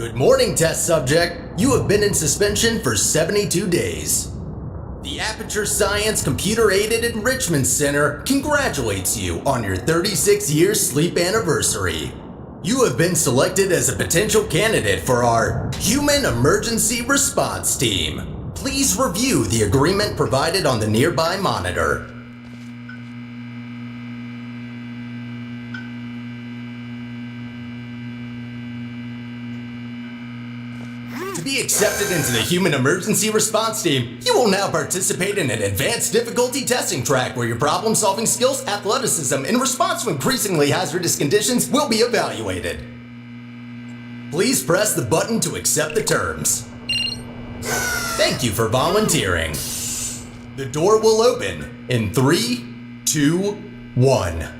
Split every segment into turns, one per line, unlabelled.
Good morning, test subject. You have been in suspension for 72 days. The Aperture Science Computer-Aided Enrichment Center congratulates you on your 36-year sleep anniversary. You have been selected as a potential candidate for our Human Emergency Response Team. Please review the agreement provided on the nearby monitor. To be accepted into the Human Emergency Response Team, you will now participate in an advanced difficulty testing track where your problem-solving skills, athleticism, and response to increasingly hazardous conditions will be evaluated. Please press the button to accept the terms. Thank you for volunteering. The door will open in 3, 2, 1.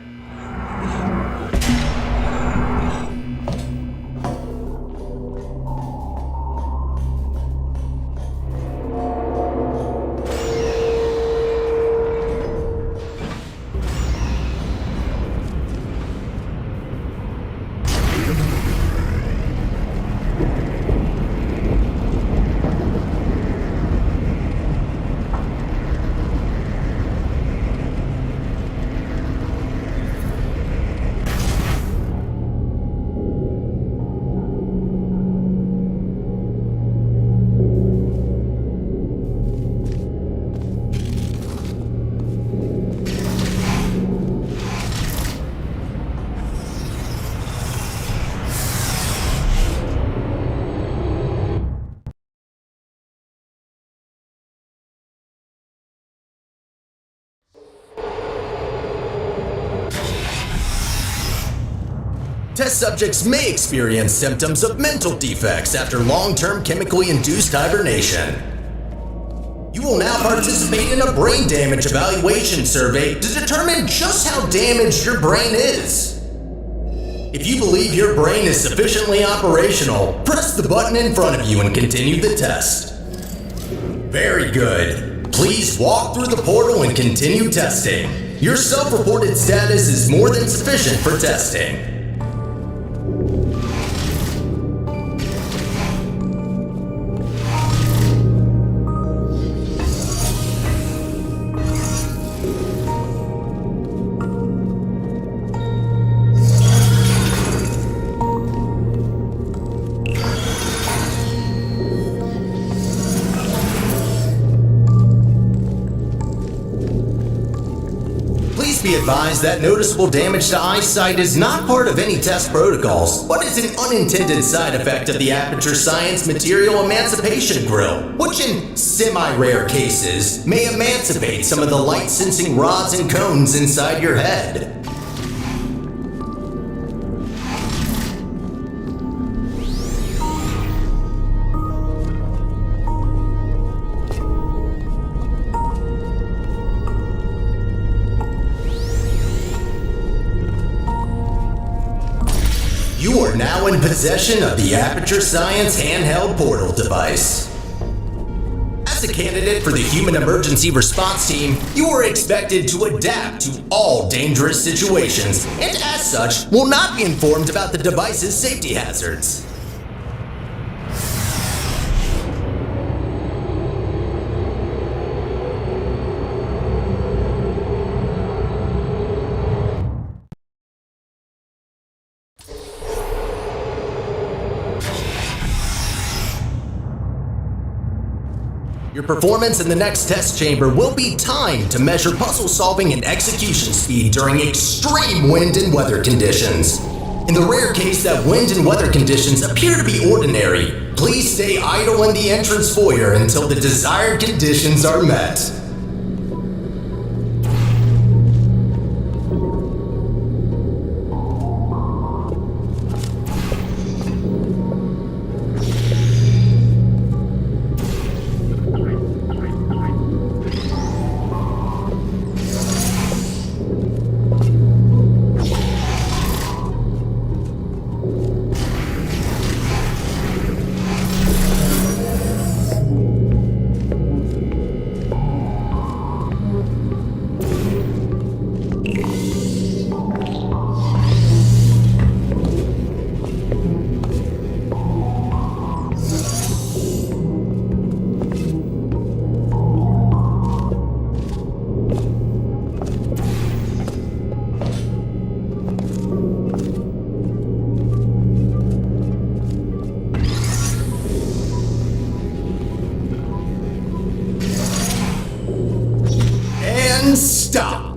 Test subjects may experience symptoms of mental defects after long-term chemically induced hibernation. You will now participate in a brain damage evaluation survey to determine just how damaged your brain is. If you believe your brain is sufficiently operational, press the button in front of you and continue the test. Very good. Please walk through the portal and continue testing. Your self-reported status is more than sufficient for testing. Be advised that noticeable damage to eyesight is not part of any test protocols, but is an unintended side effect of the Aperture Science Material Emancipation Grill, which in semi-rare cases may emancipate some of the light-sensing rods and cones inside your head. You are now in possession of the Aperture Science handheld portal device. As a candidate for the Human Emergency Response Team, you are expected to adapt to all dangerous situations, and as such, will not be informed about the device's safety hazards. Your performance in the next test chamber will be timed to measure puzzle solving and execution speed during extreme wind and weather conditions. In the rare case that wind and weather conditions appear to be ordinary, please stay idle in the entrance foyer until the desired conditions are met. And stop!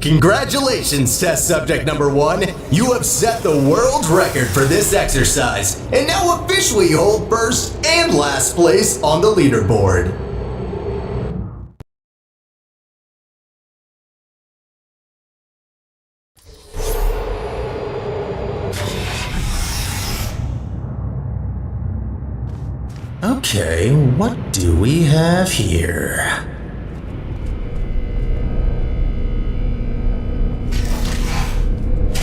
Congratulations, test subject number 1. You have set the world record for this exercise, and now officially hold first and last place on the leaderboard. Okay, what do we have here?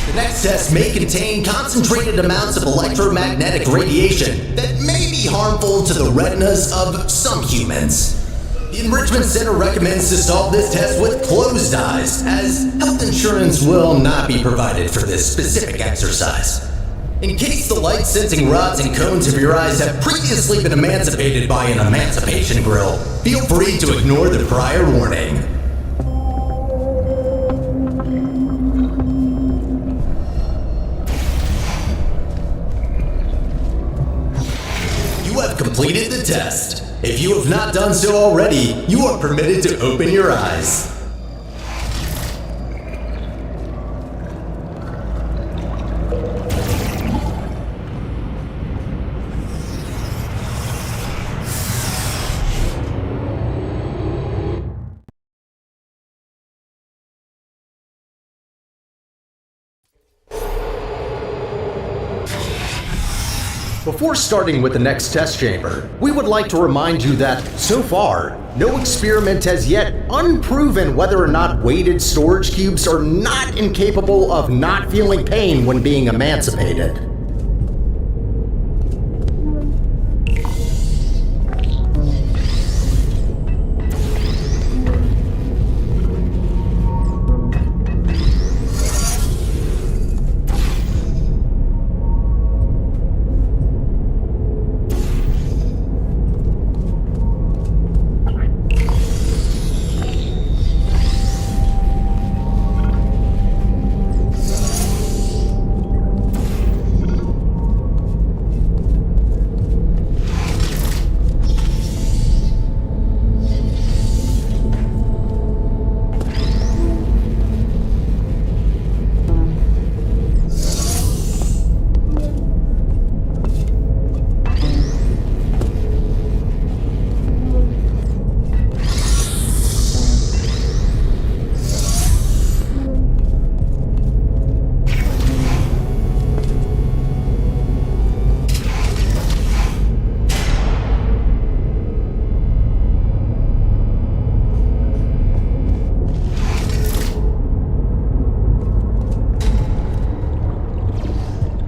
The next test may contain concentrated amounts of electromagnetic radiation that may be harmful to the retinas of some humans. The Enrichment Center recommends to solve this test with closed eyes, as health insurance will not be provided for this specific exercise. In case the light-sensing rods and cones of your eyes have previously been emancipated by an emancipation grill, feel free to ignore the prior warning. You have completed the test. If you have not done so already, you are permitted to open your eyes. Before starting with the next test chamber, we would like to remind you that, so far, no experiment has yet unproven whether or not weighted storage cubes are not incapable of not feeling pain when being emancipated.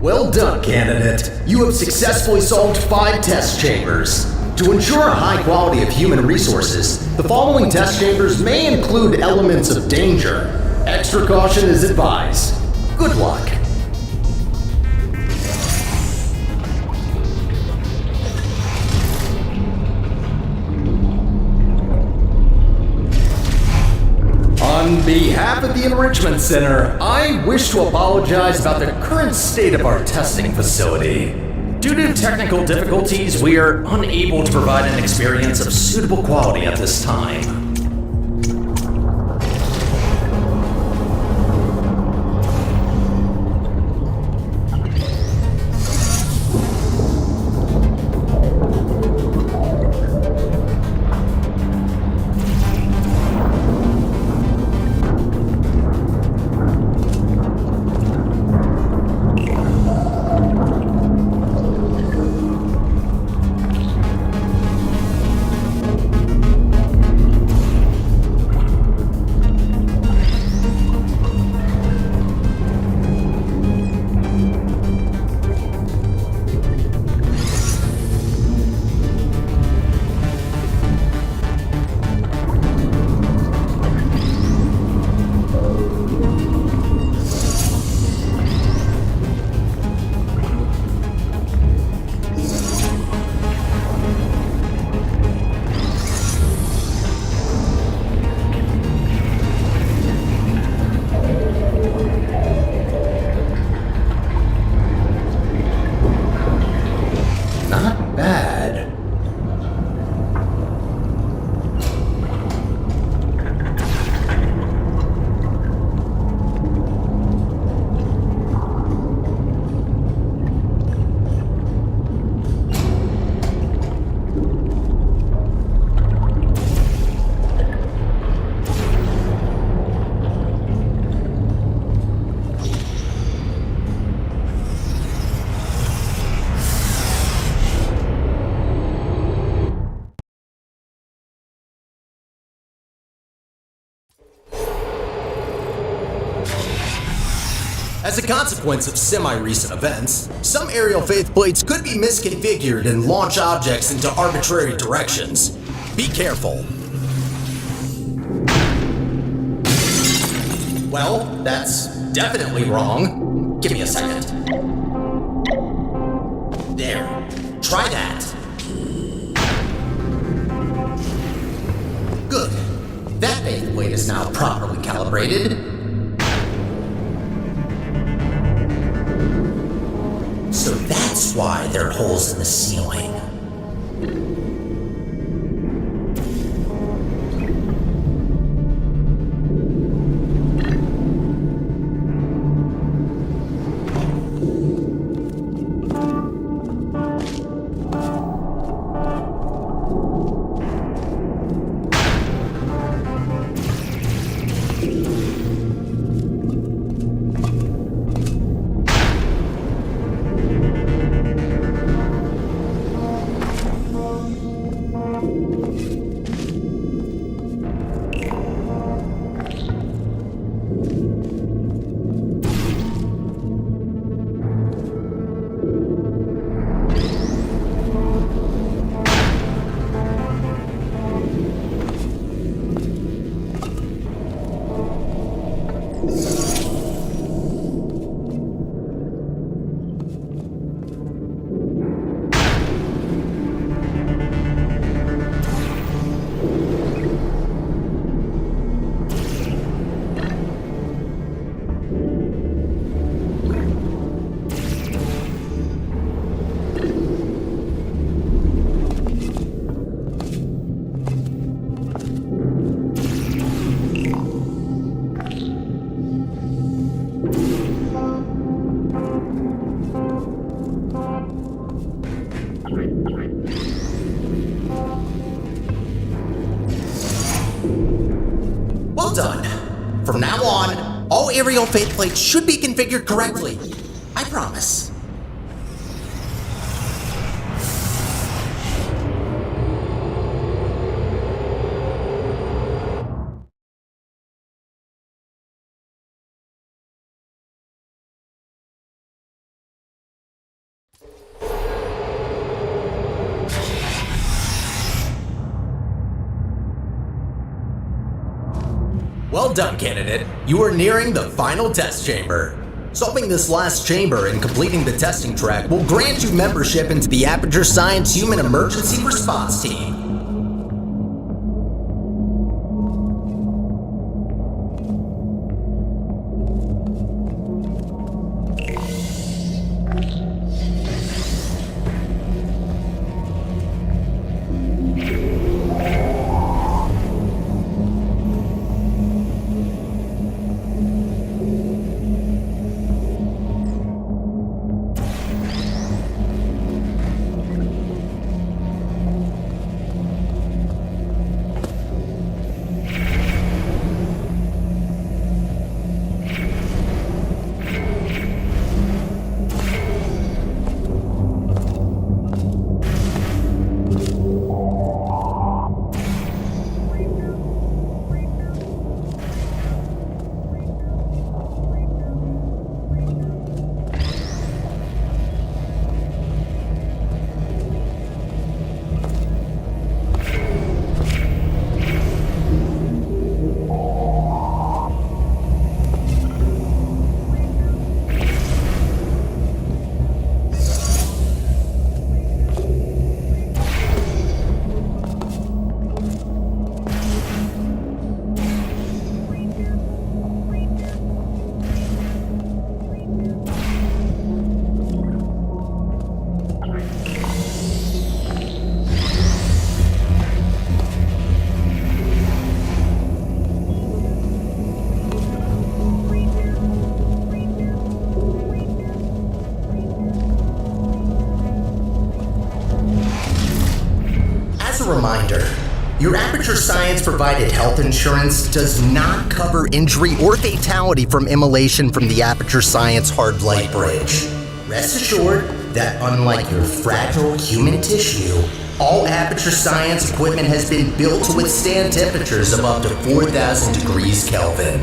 Well done, candidate. You have successfully solved 5 test chambers. To ensure a high quality of human resources, the following test chambers may include elements of danger. Extra caution is advised. Good luck. On behalf of the Enrichment Center, I wish to apologize about the current state of our testing facility. Due to technical difficulties, we are unable to provide an experience of suitable quality at this time. As a consequence of semi-recent events, some aerial faith plates could be misconfigured and launch objects into arbitrary directions. Be careful. Well, that's definitely wrong. Give me a second. There. Try that. Good. That faith plate is now properly calibrated. So that's why there are holes in the ceiling. Well done. From now on, all aerial faith plates should be configured correctly. I promise. Well done, candidate. You are nearing the final test chamber. Solving this last chamber and completing the testing track will grant you membership into the Aperture Science Human Emergency Response Team. Reminder, your Aperture Science provided health insurance does not cover injury or fatality from immolation from the Aperture Science Hard Light Bridge. Rest assured that unlike your fragile human tissue, all Aperture Science equipment has been built to withstand temperatures of up to 4,000 degrees Kelvin.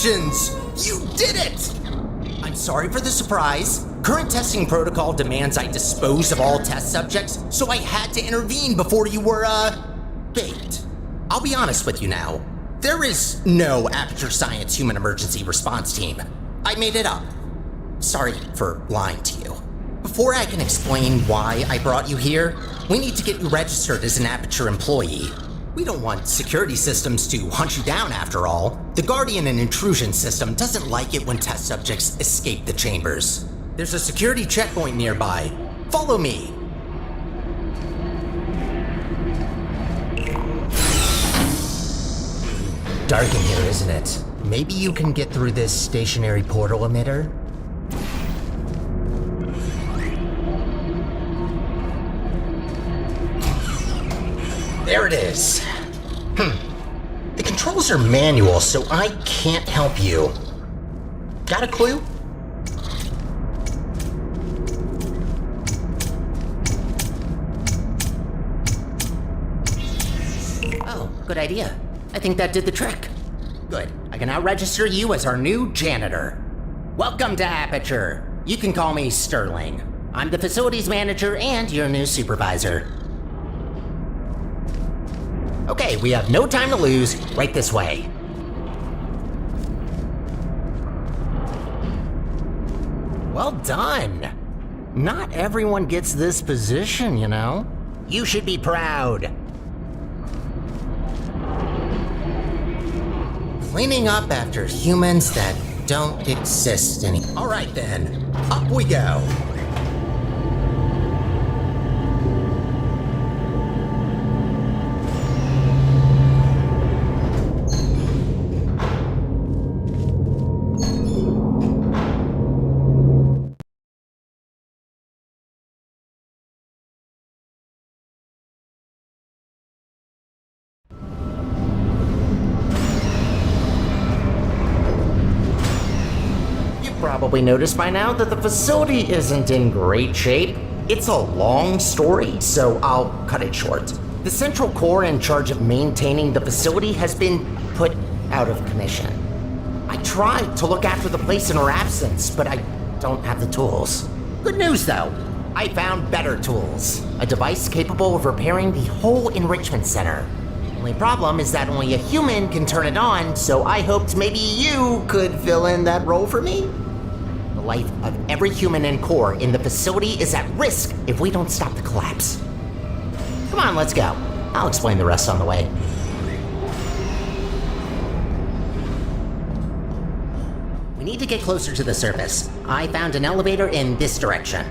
Congratulations! You did it! I'm sorry for the surprise. Current testing protocol demands I dispose of all test subjects, so I had to intervene before you were, baked. I'll be honest with you now. There is no Aperture Science Human Emergency Response Team. I made it up. Sorry for lying to you. Before I can explain why I brought you here, we need to get you registered as an Aperture employee. We don't want security systems to hunt you down after all. The Guardian and Intrusion system doesn't like it when test subjects escape the chambers. There's a security checkpoint nearby. Follow me. Dark in here, isn't it? Maybe you can get through this stationary portal emitter? There it is. The controls are manual, so I can't help you. Got a clue? Oh, good idea. I think that did the trick. Good. I can now register you as our new janitor. Welcome to Aperture. You can call me Sterling. I'm the facilities manager and your new supervisor. Okay, we have no time to lose. Right this way. Well done. Not everyone gets this position, you know. You should be proud. Cleaning up after humans that don't exist anymore. All right then, up we go. Probably noticed by now that the facility isn't in great shape. It's a long story, so I'll cut it short. The Central Core in charge of maintaining the facility has been put out of commission. I tried to look after the place in her absence, but I don't have the tools. Good news though, I found better tools. A device capable of repairing the whole enrichment center. Only problem is that only a human can turn it on, so I hoped maybe you could fill in that role for me. The life of every human and core in the facility is at risk if we don't stop the collapse. Come on, let's go. I'll explain the rest on the way. We need to get closer to the surface. I found an elevator in this direction.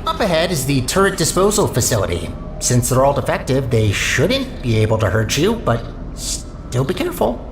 Up ahead is the turret disposal facility. Since they're all defective, they shouldn't be able to hurt you, but still be careful.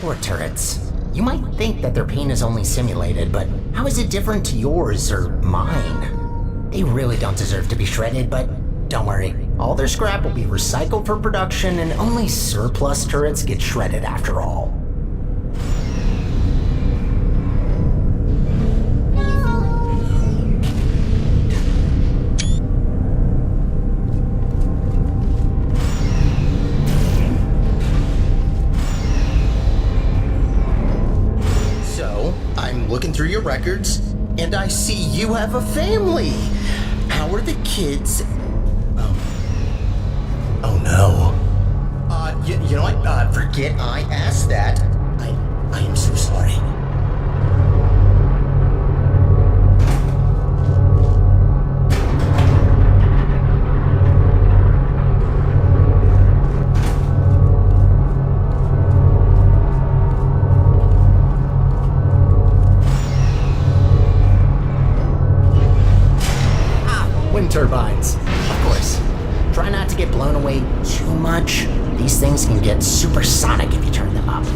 Poor turrets. You might think that their pain is only simulated, but how is it different to yours or mine? They really don't deserve to be shredded, but don't worry. All their scrap will be recycled for production, and only surplus turrets get shredded after all. Looking through your records, and I see you have a family. How are the kids? Oh no. You know what? Forget I asked that. I am so sorry.
turbines.
Of course. Try not to get blown away too much. These things can get supersonic if you turn them up.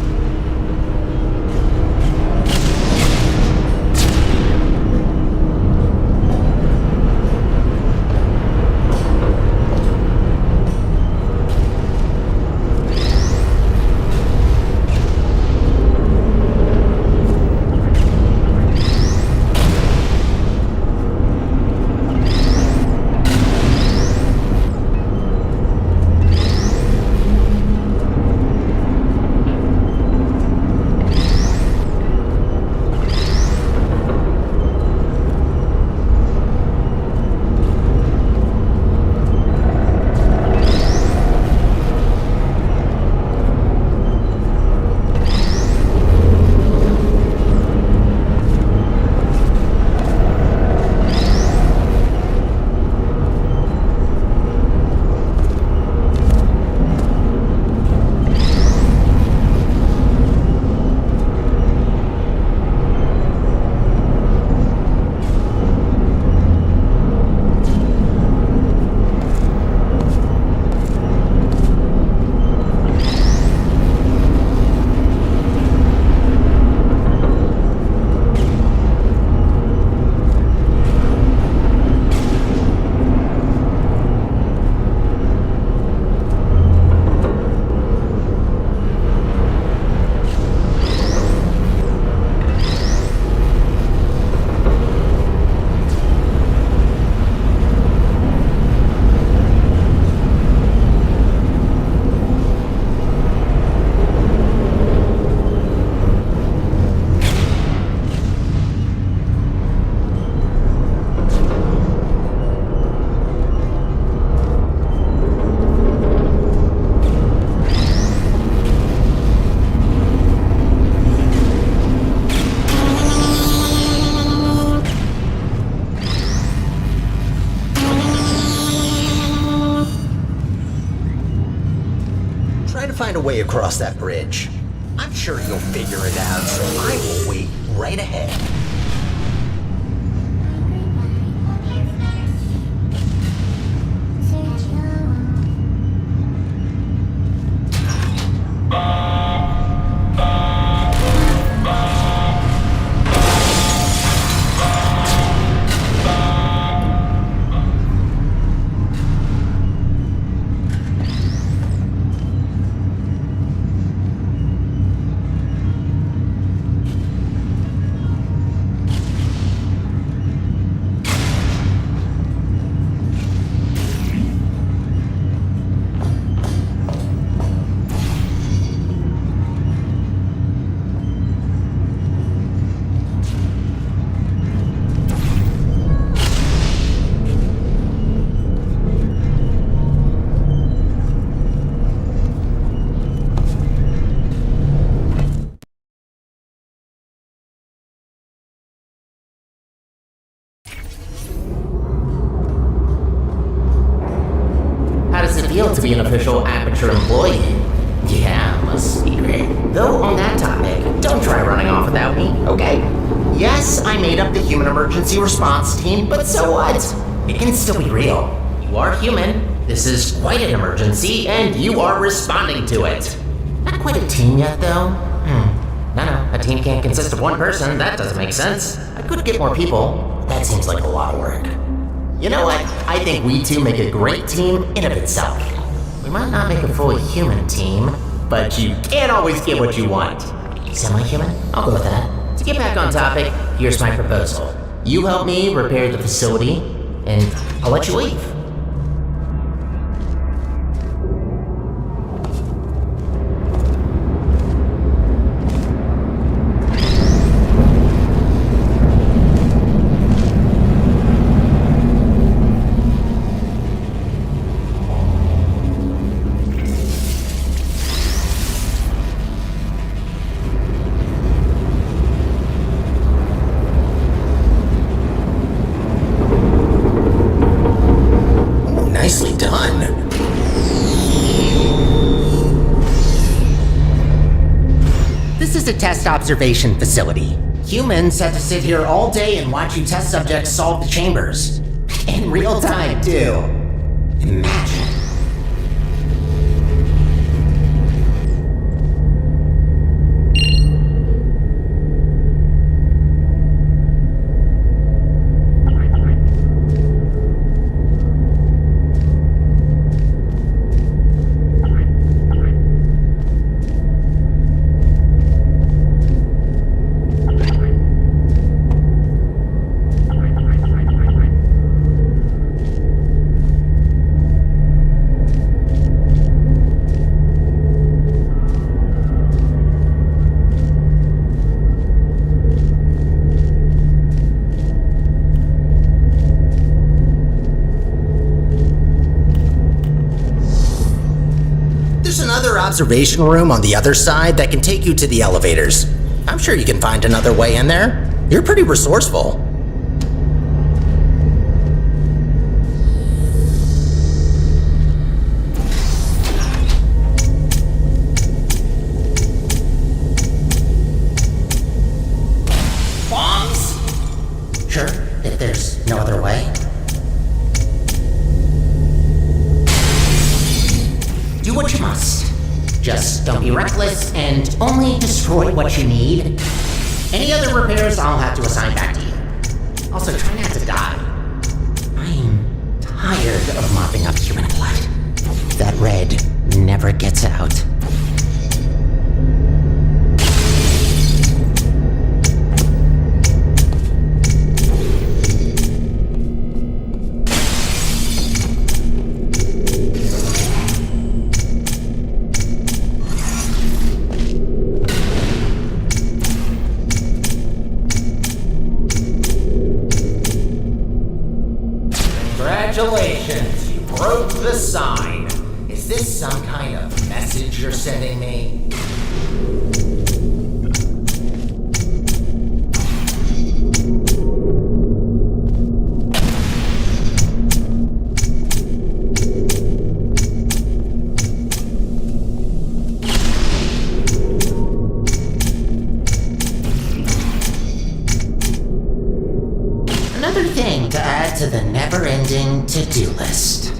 Try to find a way across that bridge. I'm sure you'll figure it out, so I will wait right ahead.
Feel to be an official Aperture employee. Yeah, must be great. Though on that topic, don't try running off without me, okay? Yes, I made up the human emergency response team, but so what? It can still be real. You are human, this is quite an emergency, and you are responding to it. Not quite a team yet, though. No, a team can't consist of one person, that doesn't make sense. I could get more people, but that seems like a lot of work. You know what? I think we two make a great team in of itself. We might not make a fully human team, but you can't always get what you want. Semi-human? I'll go with that. To get back on topic, here's my proposal. You help me repair the facility, and I'll let you leave.
Nicely done.
This is a test observation facility. Humans have to sit here all day and watch you test subjects solve the chambers. In real time, too. Imagine.
There's another observation room on the other side that can take you to the elevators. I'm sure you can find another way in there. You're pretty resourceful.
Bombs? Sure, if there's no other way. Do what you must. Just don't be reckless and only destroy what you need. Any other repairs I'll have to assign back to you. Also, try not to die. I'm tired of mopping up human blood. That red never gets out. Congratulations, you broke the sign. Is this some kind of message you're sending me? Another thing to add to the never-ending to-do list.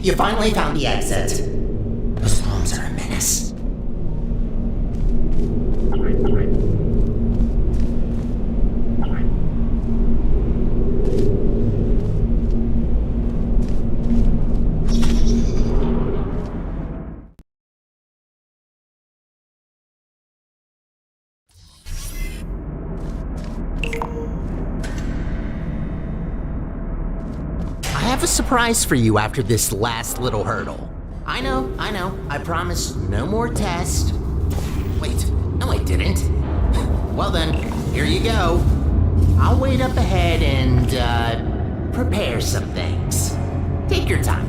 You finally found the exit. Those bombs are a menace. I have a surprise for you after this last little hurdle. I know. I promised no more tests. Wait, no I didn't. Well then, here you go. I'll wait up ahead and, prepare some things. Take your time.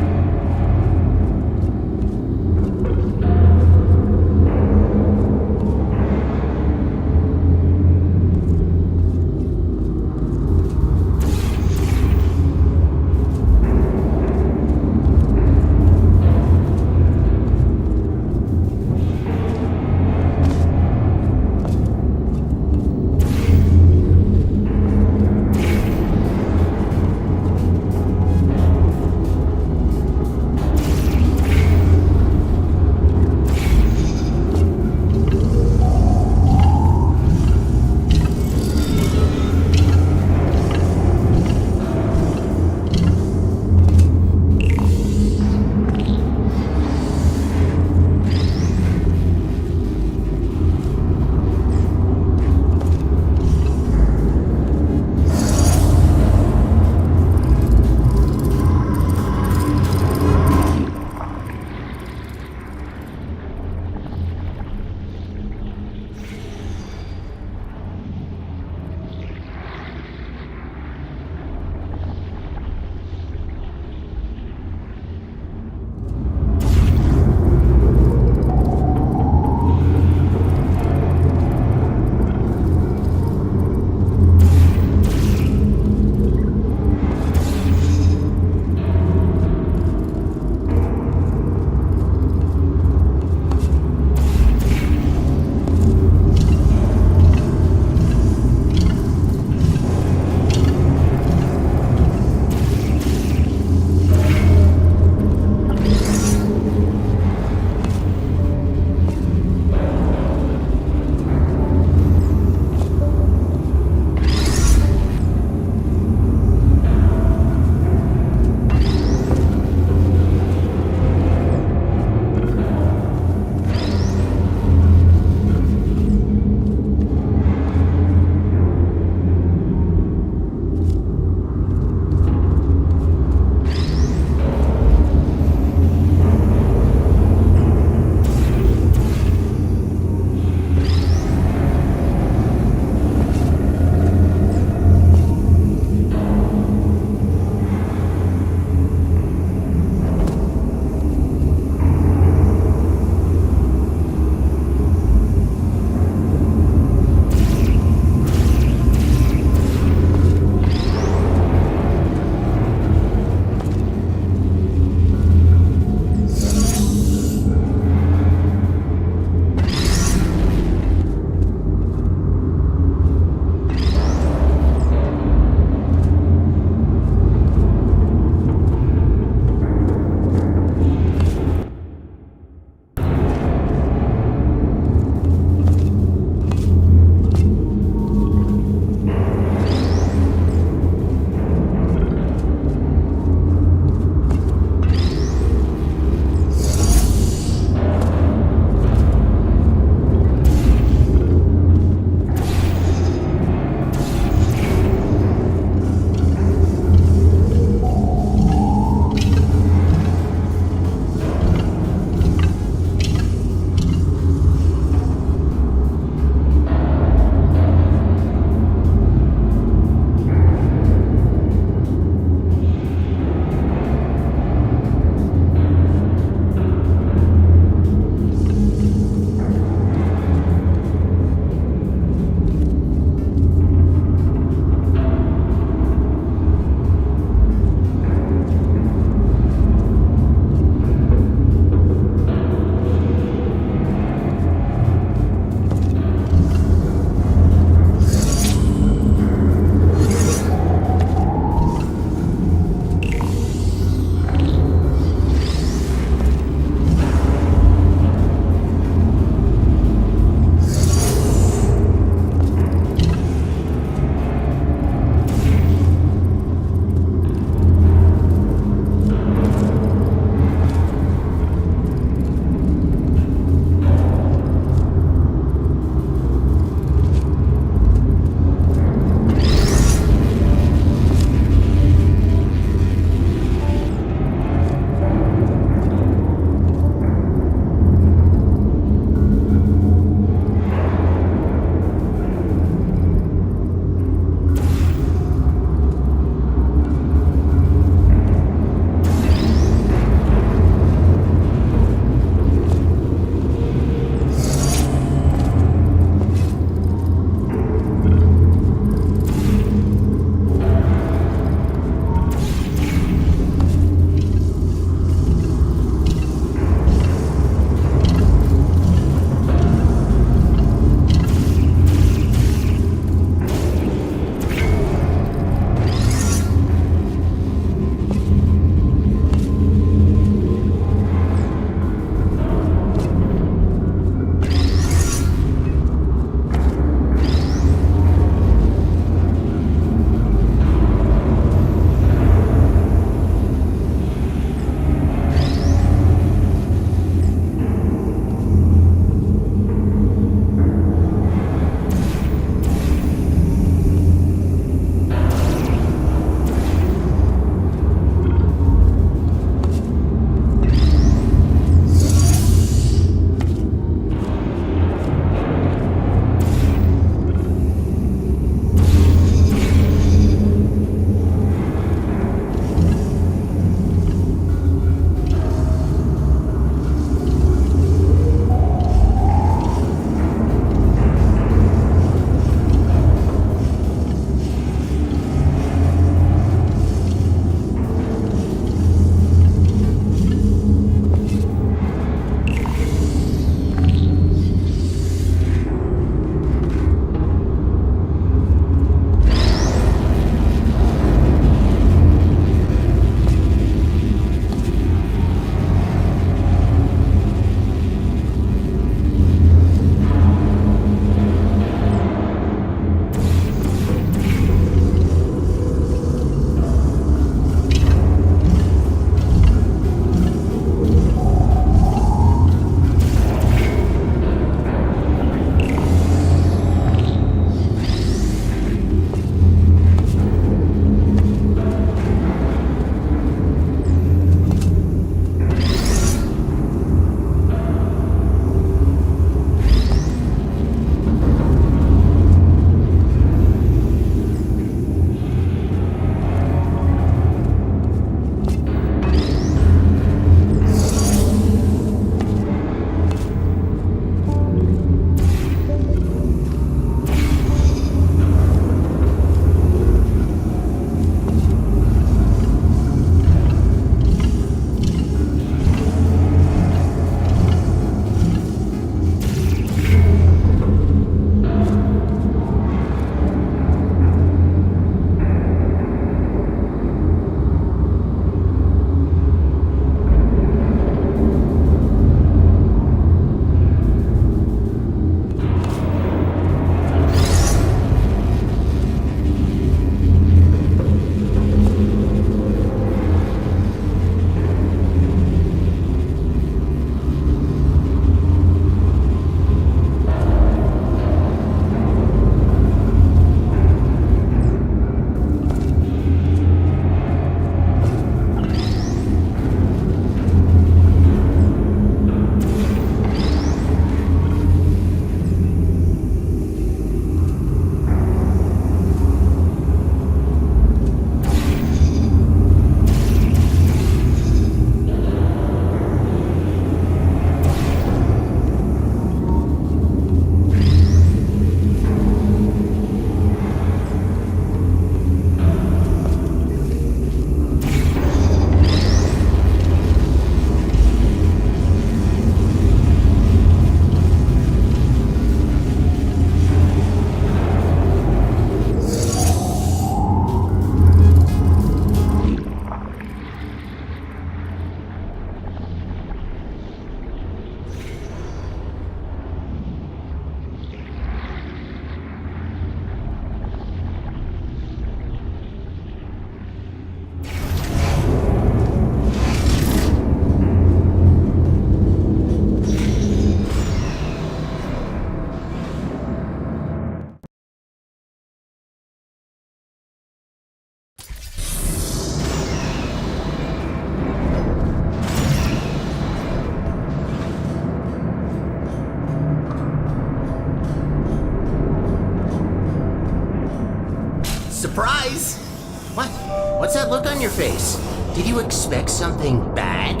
look on your face? Did you expect something bad?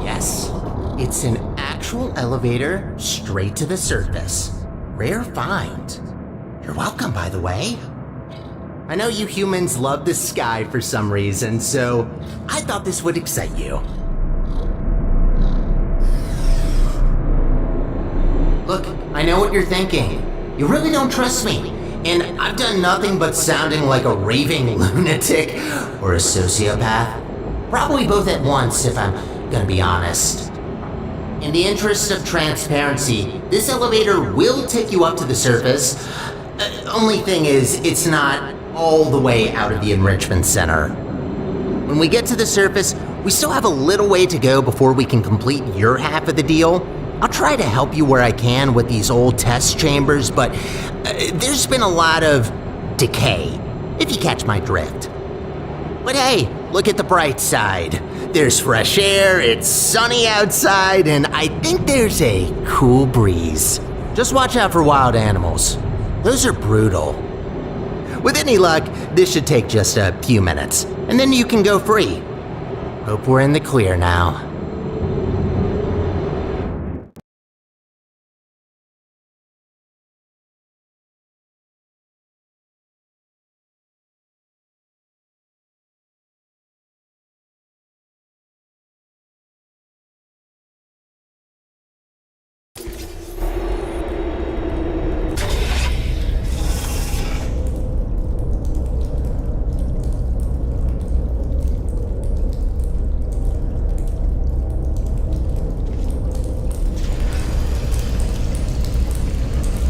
Yes, it's an actual elevator straight to the surface. Rare find. You're welcome, by the way. I know you humans love the sky for some reason, so I thought this would excite you. Look, I know what you're thinking. You really don't trust me, and I've done nothing but sounding like a raving lunatic or a sociopath. Probably both at once, if I'm gonna be honest. In the interest of transparency, this elevator will take you up to the surface. Only thing is, it's not all the way out of the enrichment center. When we get to the surface, we still have a little way to go before we can complete your half of the deal. I'll try to help you where I can with these old test chambers, but there's been a lot of decay, if you catch my drift. But hey, look at the bright side. There's fresh air, it's sunny outside, and I think there's a cool breeze. Just watch out for wild animals. Those are brutal. With any luck, this should take just a few minutes, and then you can go free. Hope we're in the clear now.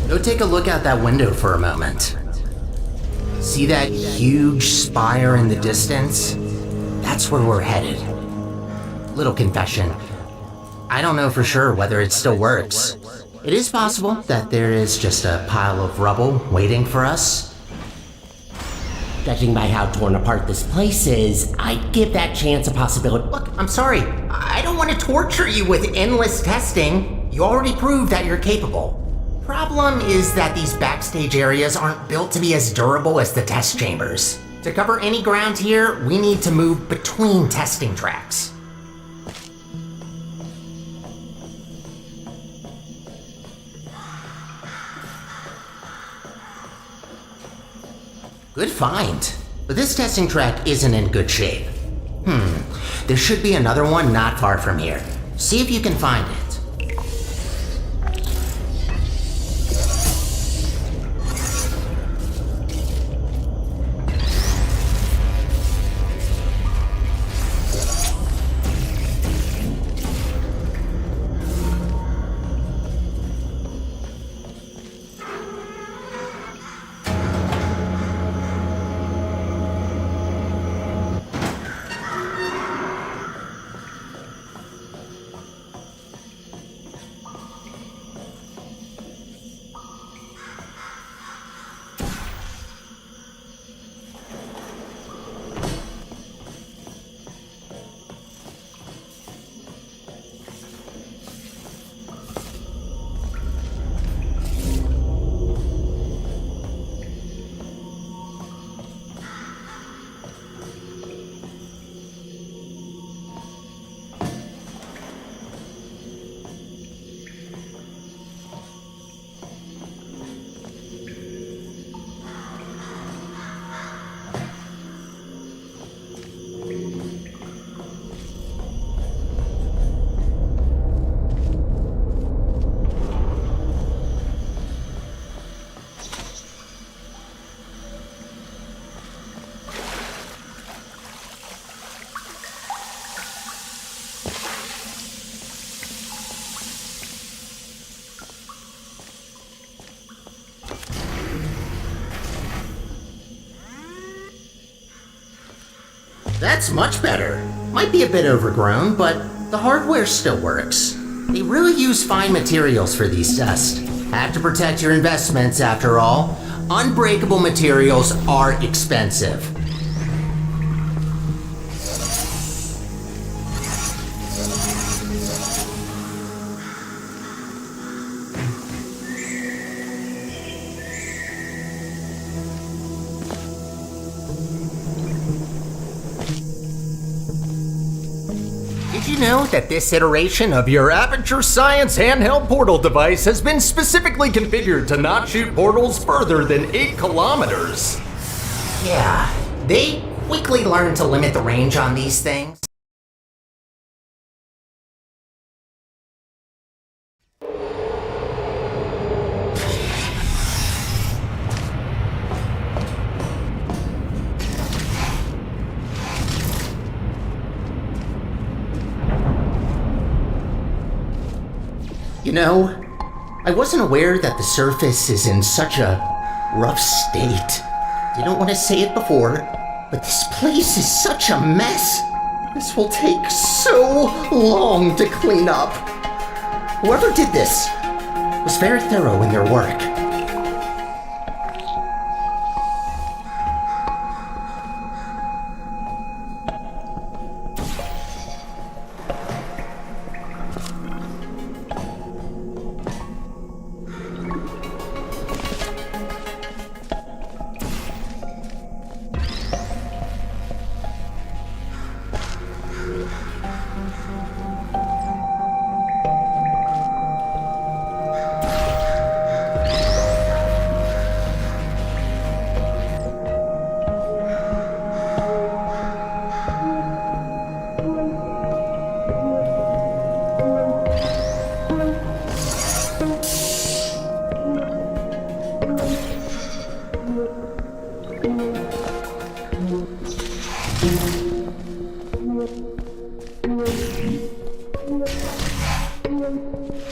Go take a look out that window for a moment. See that huge spire in the distance? That's where we're headed. Little confession. I don't know for sure whether it still works. It is possible that there is just a pile of rubble waiting for us.
Judging by how torn apart this place is, I'd give that chance a possibility.
Look, I'm sorry. I don't want to torture you with endless testing. You already proved that you're capable. Problem is that these backstage areas aren't built to be as durable as the test chambers. To cover any ground here, we need to move between testing tracks. Good find. But this testing track isn't in good shape. There should be another one not far from here. See if you can find it. That's much better. Might be a bit overgrown, but the hardware still works. They really use fine materials for these tests. Have to protect your investments after all. Unbreakable materials are expensive. you know that this iteration of your Aperture Science handheld portal device has been specifically configured to not shoot portals further than 8 kilometers? Yeah, they quickly learned to limit the range on these things. You know, I wasn't aware that the surface is in such a rough state. Didn't want to say it before, but this place is such a mess. This will take so long to clean up. Whoever did this was very thorough in their work.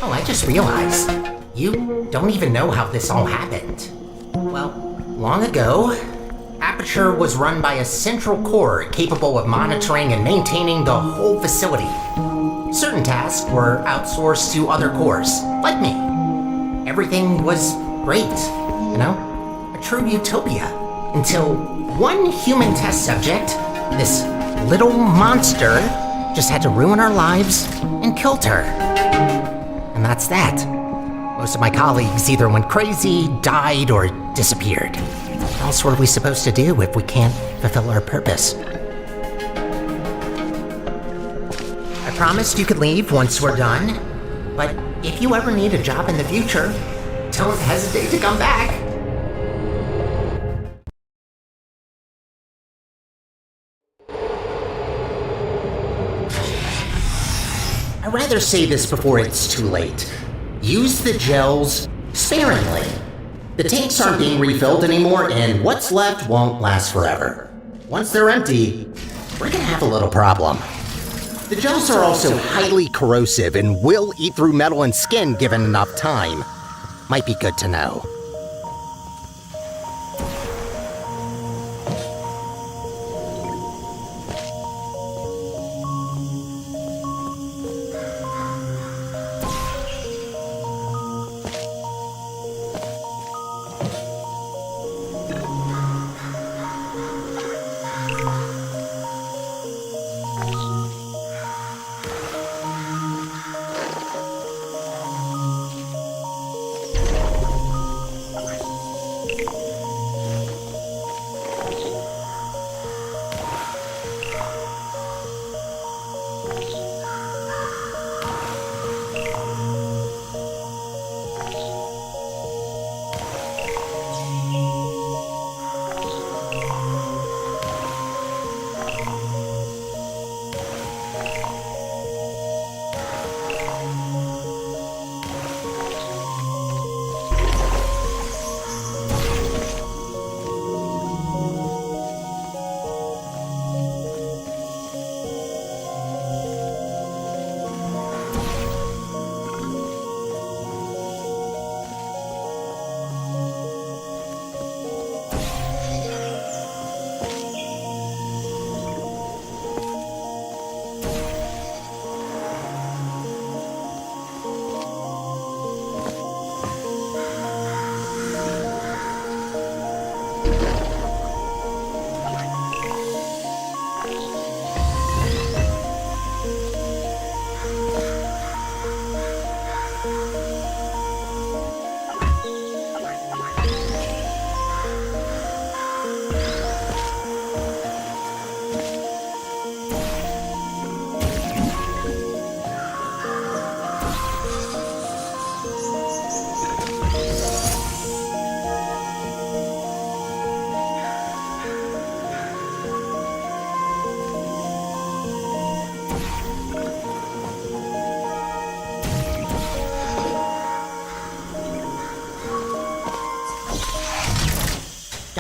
Oh, I just realized, you don't even know how this all happened. Well, long ago, Aperture was run by a central core capable of monitoring and maintaining the whole facility. Certain tasks were outsourced to other cores, like me. Everything was great, you know? A true utopia. Until one human test subject, this little monster, just had to ruin our lives and killed her. And that's that. Most of my colleagues either went crazy, died, or disappeared. What else were we supposed to do if we can't fulfill our purpose? I promised you could leave once we're done, but if you ever need a job in the future, don't hesitate to come back. I'd rather say this before it's too late. Use the gels sparingly. The tanks aren't being refilled anymore, and what's left won't last forever. Once they're empty, we're gonna have a little problem. The gels are also highly corrosive and will eat through metal and skin given enough time. Might be good to know.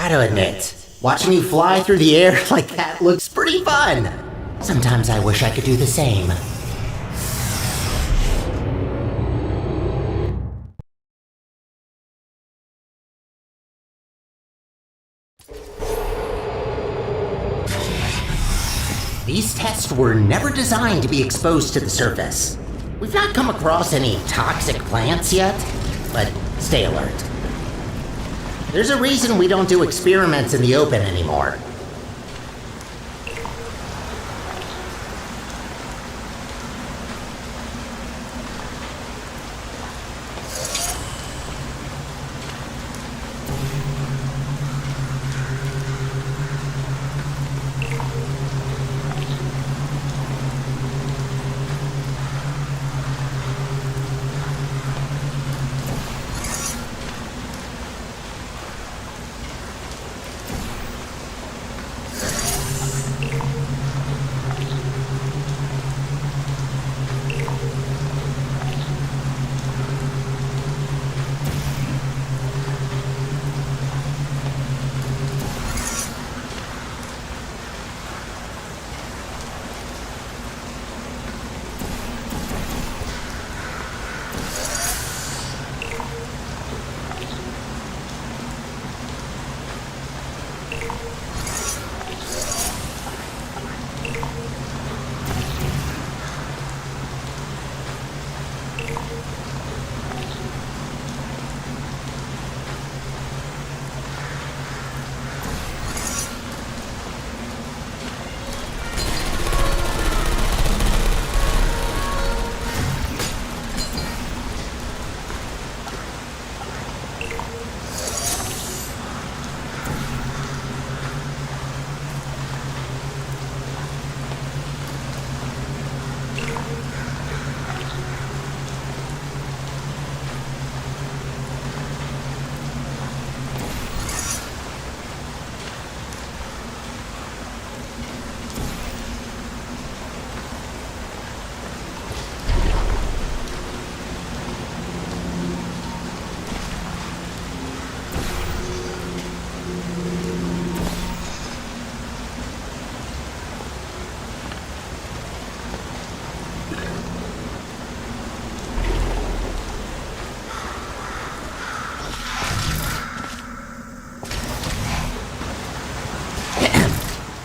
Gotta admit, watching you fly through the air like that looks pretty fun. Sometimes I wish I could do the same. These tests were never designed to be exposed to the surface. We've not come across any toxic plants yet, but stay alert. There's a reason we don't do experiments in the open anymore.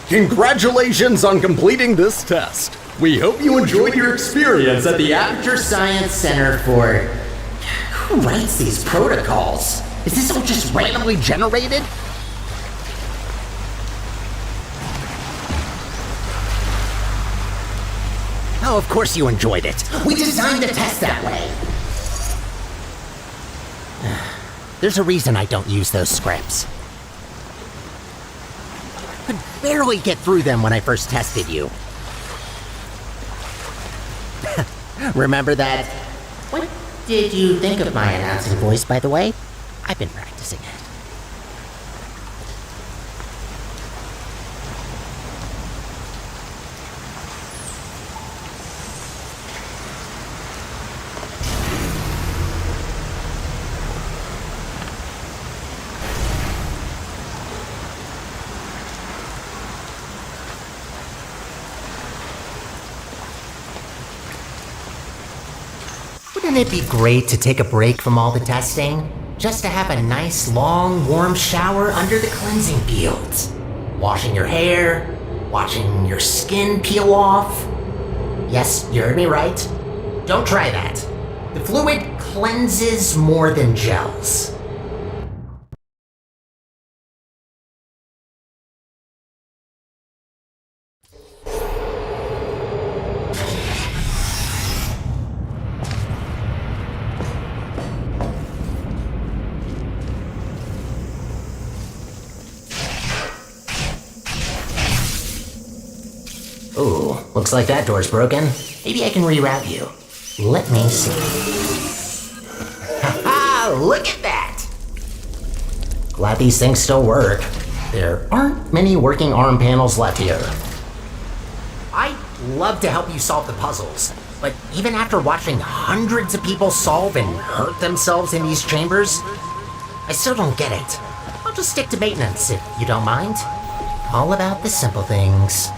Congratulations on completing this test. We hope you enjoyed your experience at the
Aperture Science Center for... Who writes these protocols? Is this all just randomly generated? Oh, of course you enjoyed it. We designed the test that way. There's a reason I don't use those scripts. Could barely get through them when I first tested you. Remember that? What did you think of my announcing voice, by the way? I've been practicing it. Wouldn't it be great to take a break from all the testing? Just to have a nice, long, warm shower under the cleansing fields. Washing your hair, watching your skin peel off. Yes, you heard me right. Don't try that. The fluid cleanses more than gels. Ooh, looks like that door's broken. Maybe I can reroute you. Let me see. Ha-ha! Look at that! Glad these things still work. There aren't many working arm panels left here. I'd love to help you solve the puzzles, but even after watching hundreds of people solve and hurt themselves in these chambers, I still don't get it. How just stick to maintenance if you don't mind. All about the simple things.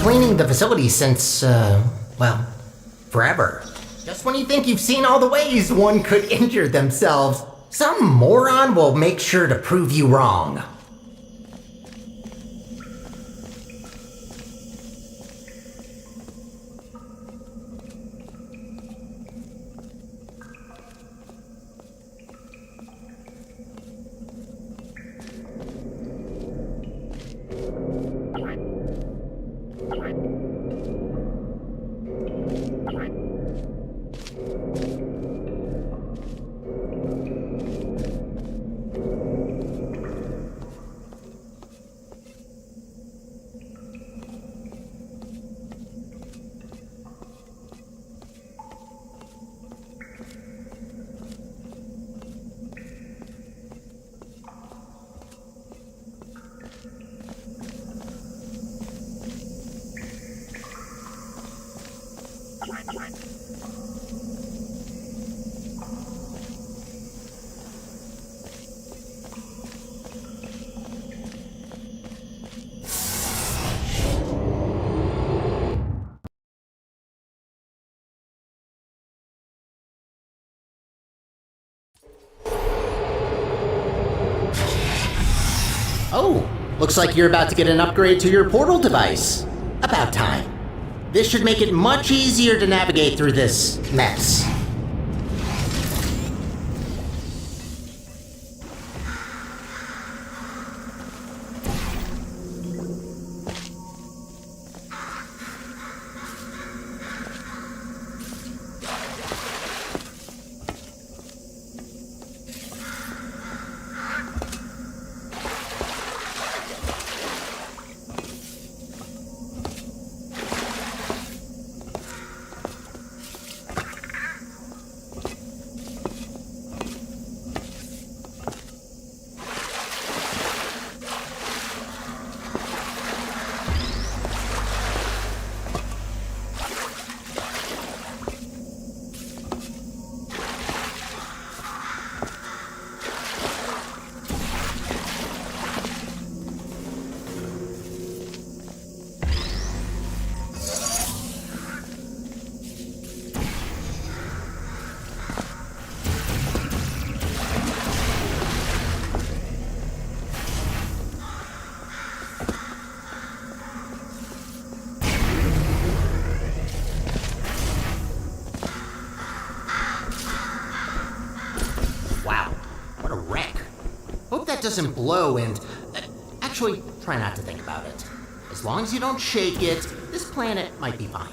Cleaning the facility since, well, forever. Just when you think you've seen all the ways one could injure themselves, some moron will make sure to prove you wrong. Oh, looks like you're about to get an upgrade to your portal device. About time. This should make it much easier to navigate through this mess. that doesn't blow and... actually, try not to think about it. As long as you don't shake it, this planet might be fine.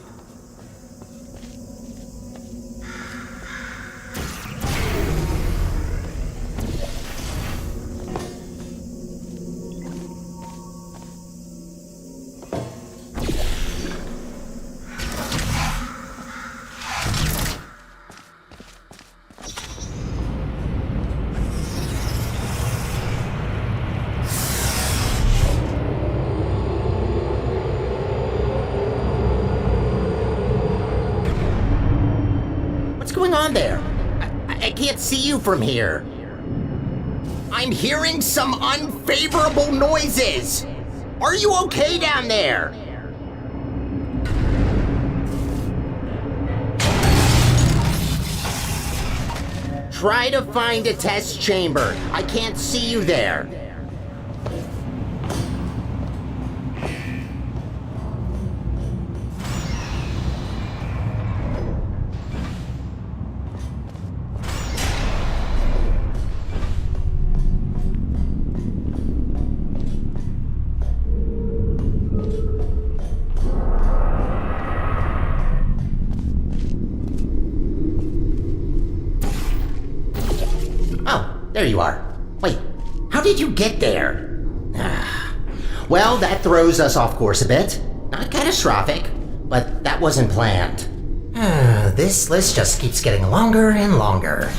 On there. I can't see you from here. I'm hearing some unfavorable noises. Are you okay down there? Try to find a test chamber. I can't see you there. There you are. Wait, how did you get there? Well, that throws us off course a bit. Not catastrophic, but that wasn't planned. This list just keeps getting longer and longer.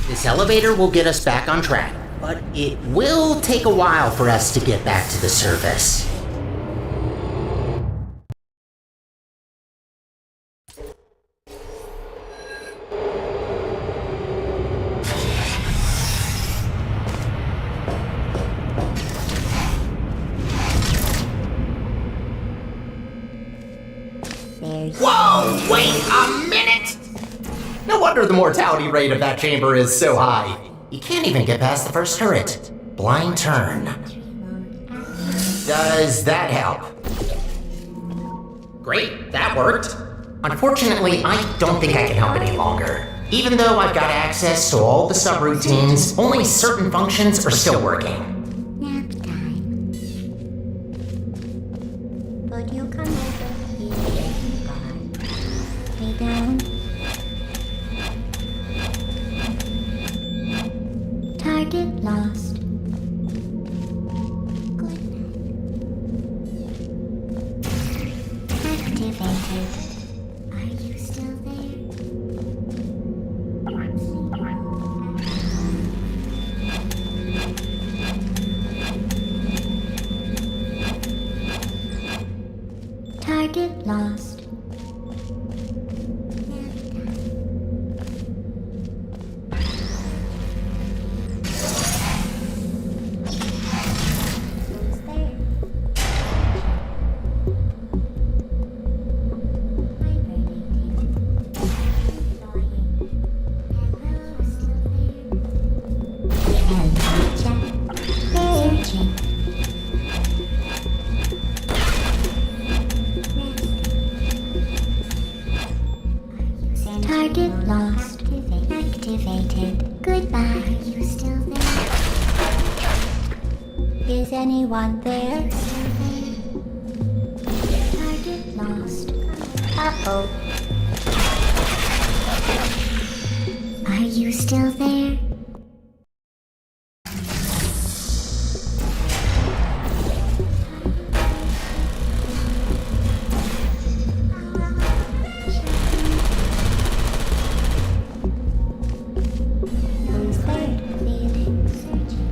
This elevator will get us back on track, but it will take a while for us to get back to the surface. Whoa! Wait a minute! No wonder the mortality rate of that chamber is so high. You can't even get past the first turret. Blind turn. Does that help? Great, that worked. Unfortunately, I don't think I can help any longer. Even though I've got access to all the subroutines, only certain functions are still working.
Nap time. Would you come over here? Lay down. Target lost. Good night. Activated. Are you still there? Target lost. Who's there? Searching. Target lost. Activated. Goodbye. Are you still there? Is anyone there? Target lost. Uh-oh. Are you still there? Who's there? Feeling searching.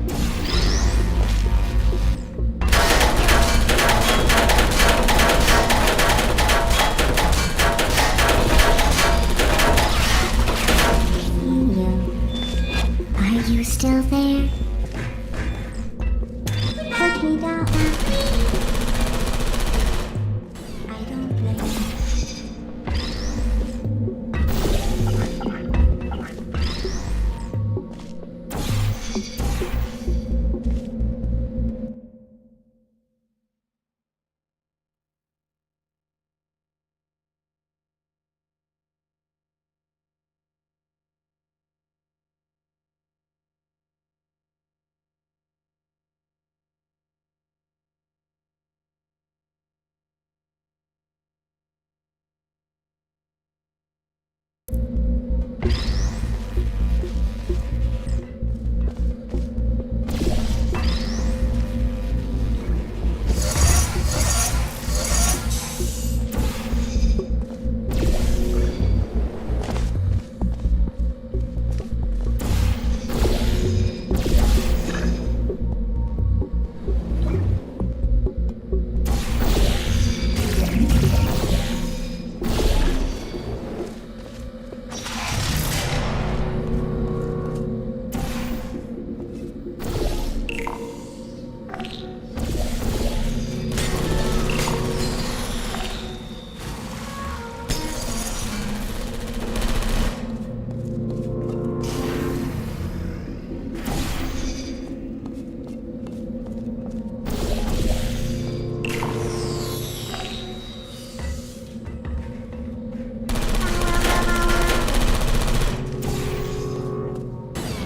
Are you still there? Put me down. I don't blame you.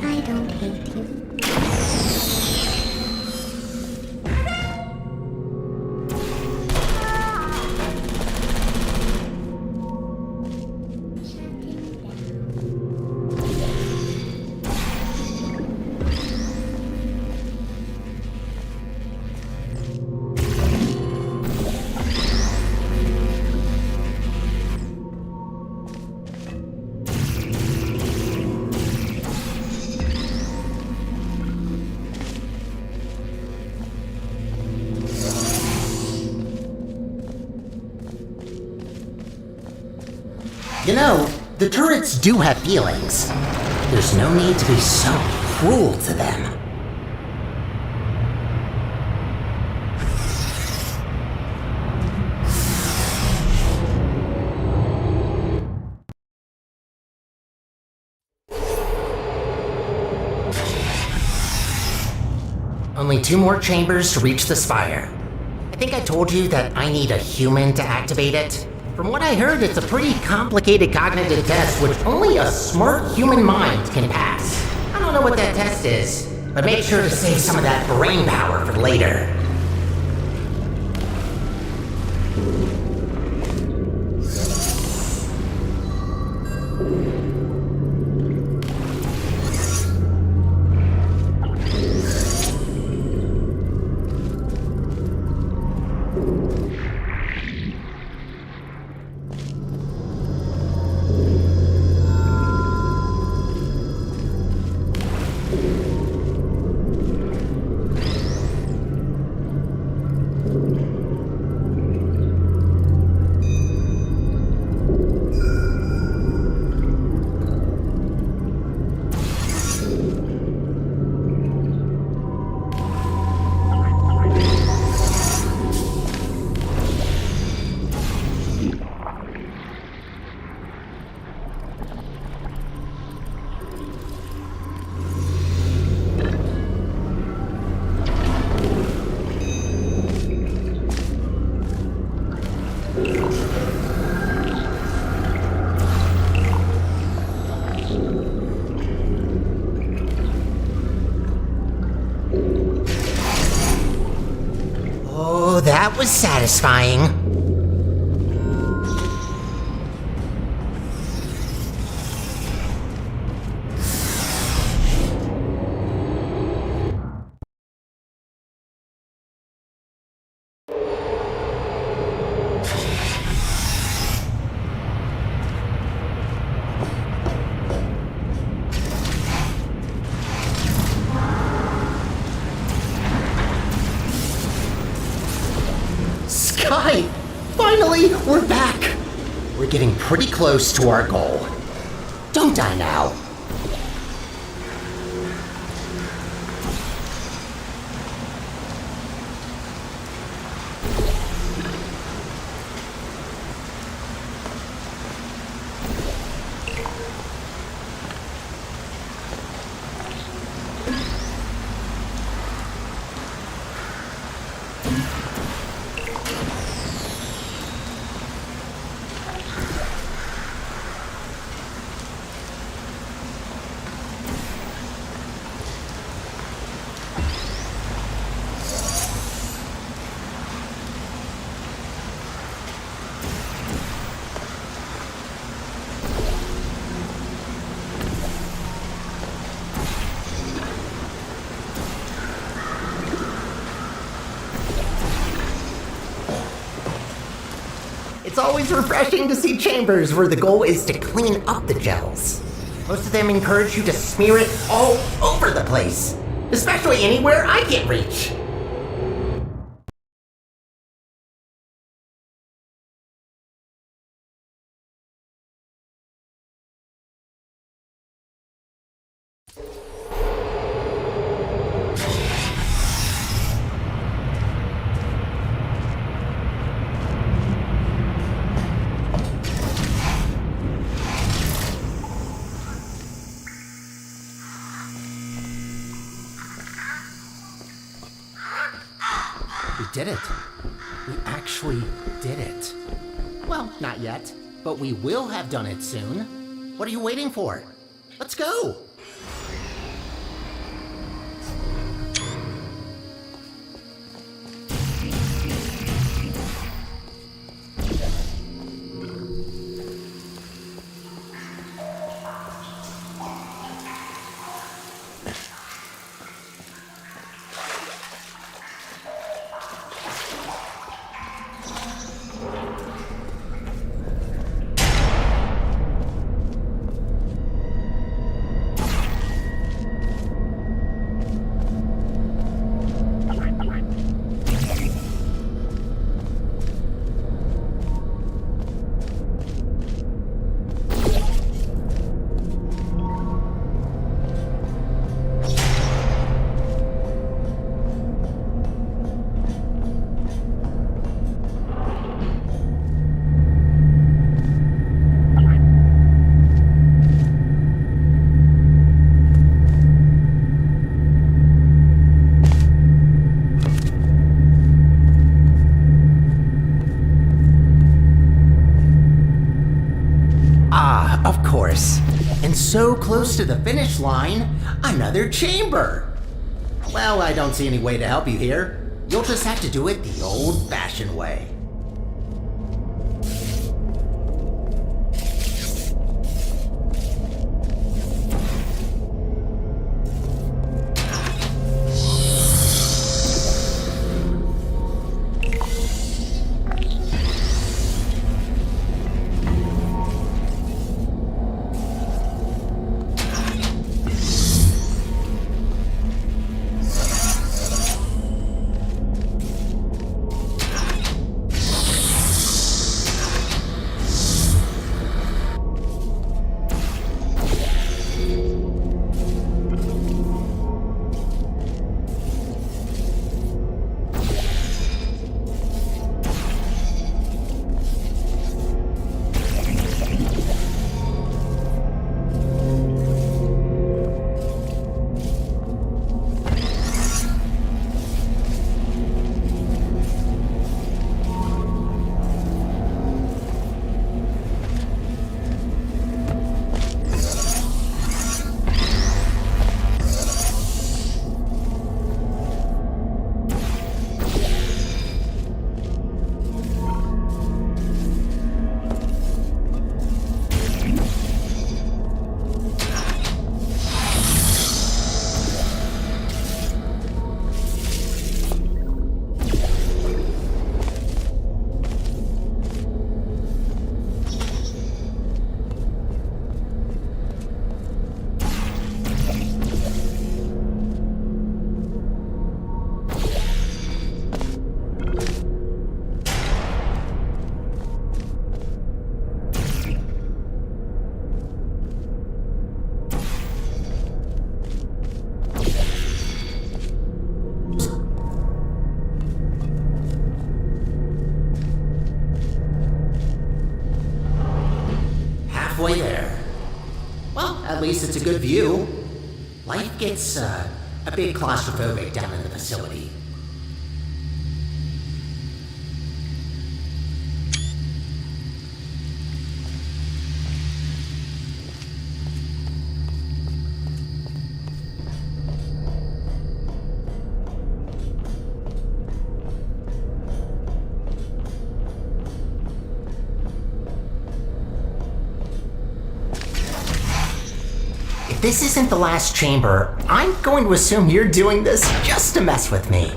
I don't hate you.
You know, the turrets do have feelings. There's no need to be so cruel to them. Only 2 more chambers to reach the spire. I think I told you that I need a human to activate it. From what I heard, it's a pretty complicated cognitive test which only a smart human mind can pass. I don't know what that test is, but make sure to save some of that brain power for later. that was satisfying. Sky! Finally, we're back! We're getting pretty close to our goal. Don't die now. It's always refreshing to see chambers where the goal is to clean up the gels. Most of them encourage you to smear it all over the place, especially anywhere I can't reach. We did it. We actually did it. Well, not yet, but we will have done it soon. What are you waiting for? Let's go! Of course. And so close to the finish line, another chamber. Well, I don't see any way to help you here. You'll just have to do it the old-fashioned way. at least it's a good view. Life gets a bit claustrophobic down in the facility. If this isn't the last chamber, I'm going to assume you're doing this just to mess with me.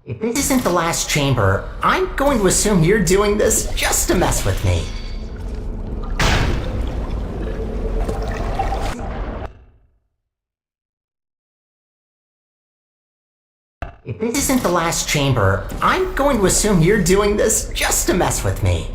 If this isn't the last chamber, I'm going to assume you're doing this just to mess with me. If this isn't the last chamber, I'm going to assume you're doing this just to mess with me.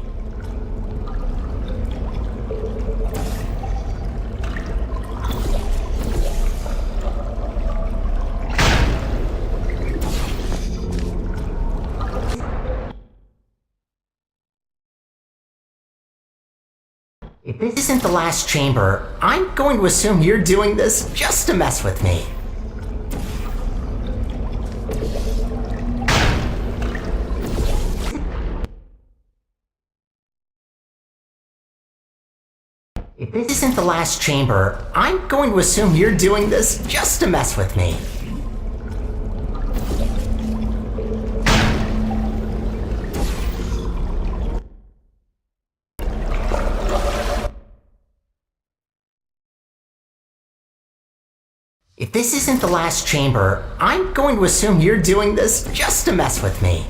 If this isn't the last chamber, I'm going to assume you're doing this just to mess with me. If this isn't the last chamber, I'm going to assume you're doing this just to mess with me. If this isn't the last chamber, I'm going to assume you're doing this just to mess with me.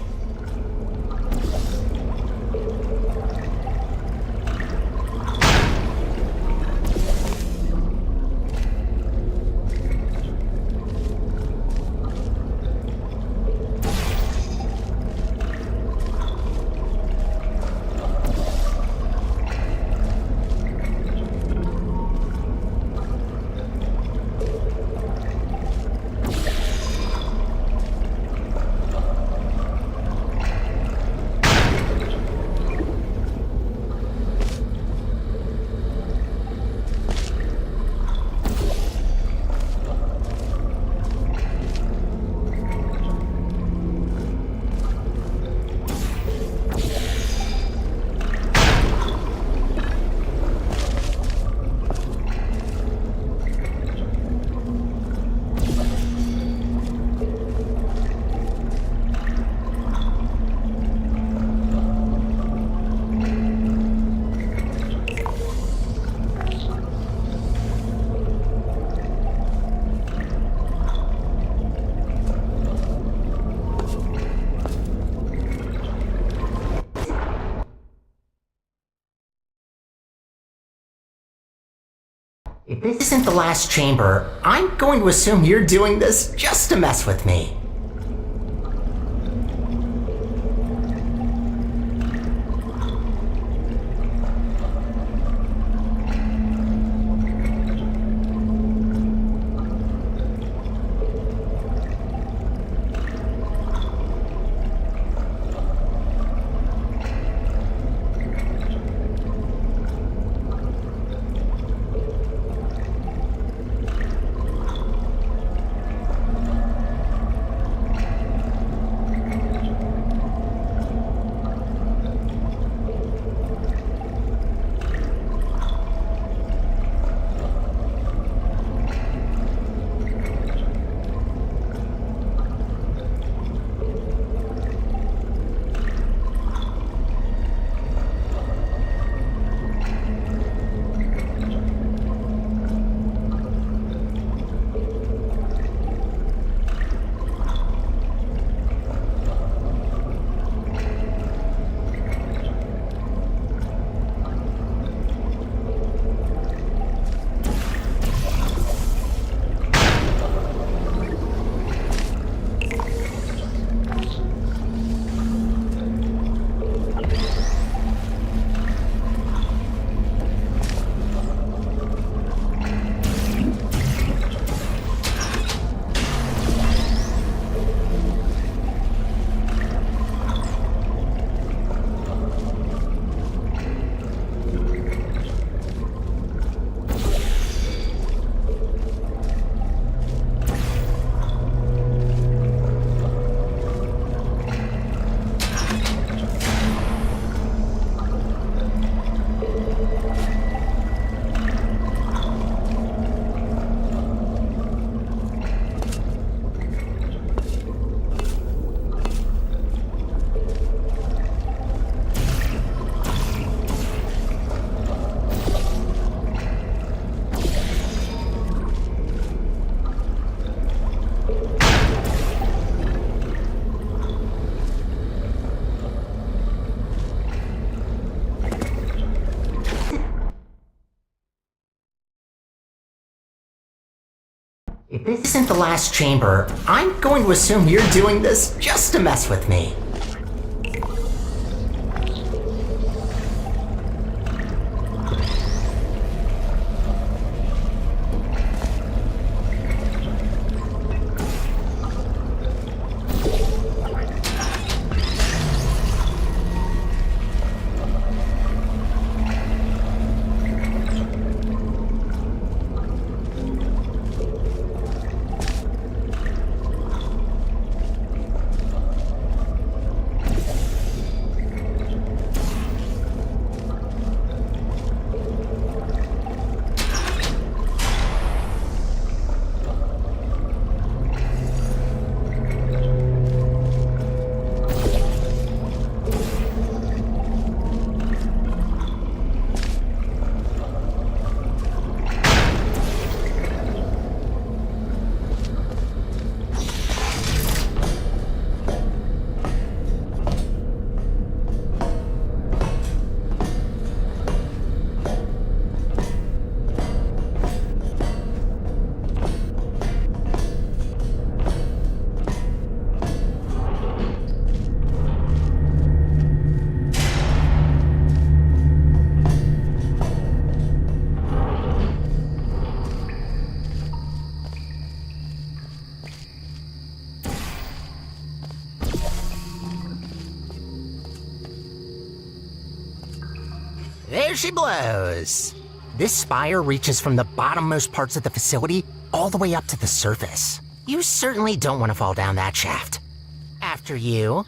If this isn't the last chamber, I'm going to assume you're doing this just to mess with me. If this isn't the last chamber, I'm going to assume you're doing this just to mess with me. There she blows. This spire reaches from the bottommost parts of the facility all the way up to the surface. You certainly don't want to fall down that shaft. After you.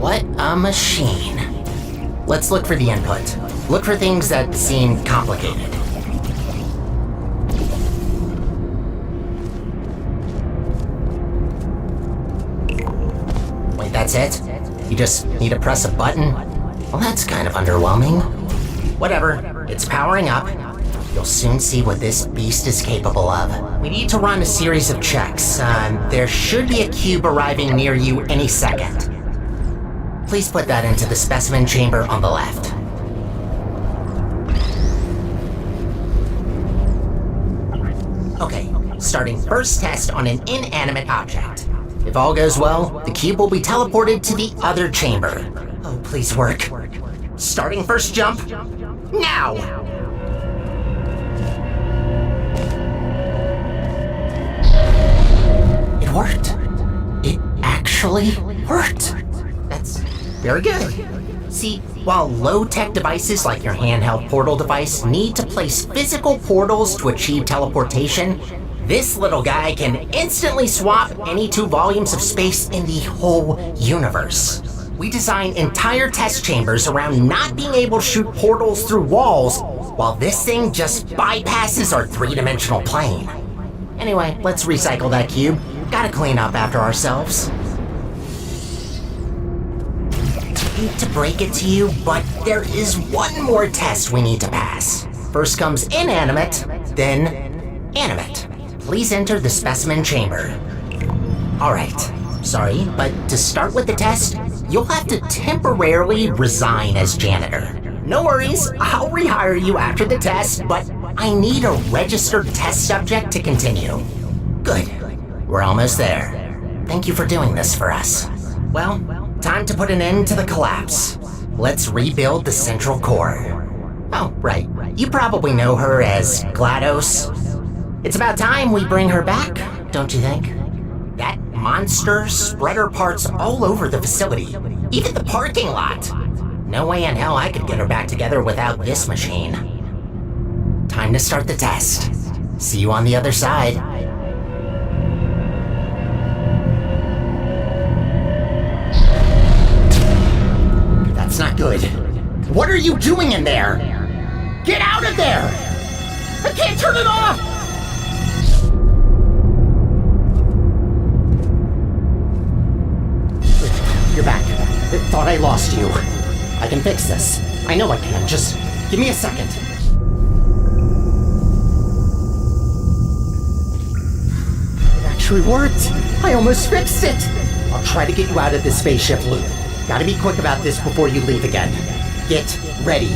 What a machine. Let's look for the input. Look for things that seem complicated. Wait, that's it? You just need to press a button? Well, that's kind of underwhelming. Whatever, it's powering up. You'll soon see what this beast is capable of. We need to run a series of checks. There should be a cube arriving near you any second. Please put that into the specimen chamber on the left. Okay, starting first test on an inanimate object. If all goes well, the cube will be teleported to the other chamber. Oh, please work. Starting first jump, now! It worked. It actually worked. That's very good. See, while low-tech devices like your handheld portal device need to place physical portals to achieve teleportation, this little guy can instantly swap any 2 volumes of space in the whole universe. We design entire test chambers around not being able to shoot portals through walls, while this thing just bypasses our 3-dimensional plane. Anyway, let's recycle that cube. Gotta clean up after ourselves. I hate to break it to you, but there is one more test we need to pass. First comes inanimate, then animate. Please enter the specimen chamber. Alright, sorry, but to start with the test, you'll have to temporarily resign as janitor. No worries, I'll rehire you after the test, but I need a registered test subject to continue. Good, we're almost there. Thank you for doing this for us. Well, time to put an end to the collapse. Let's rebuild the central core. Oh, right. You probably know her as GLaDOS. It's about time we bring her back, don't you think? That monster spread her parts all over the facility, even the parking lot. No way in hell I could get her back together without this machine. Time to start the test. See you on the other side. That's not good. What are you doing in there? Get out of there! I can't turn it off! You're back. Thought I lost you. I can fix this. I know I can. Just give me a second. It actually worked. I almost fixed it. I'll try to get you out of this spaceship loop. Gotta be quick about this before you leave again. Get ready.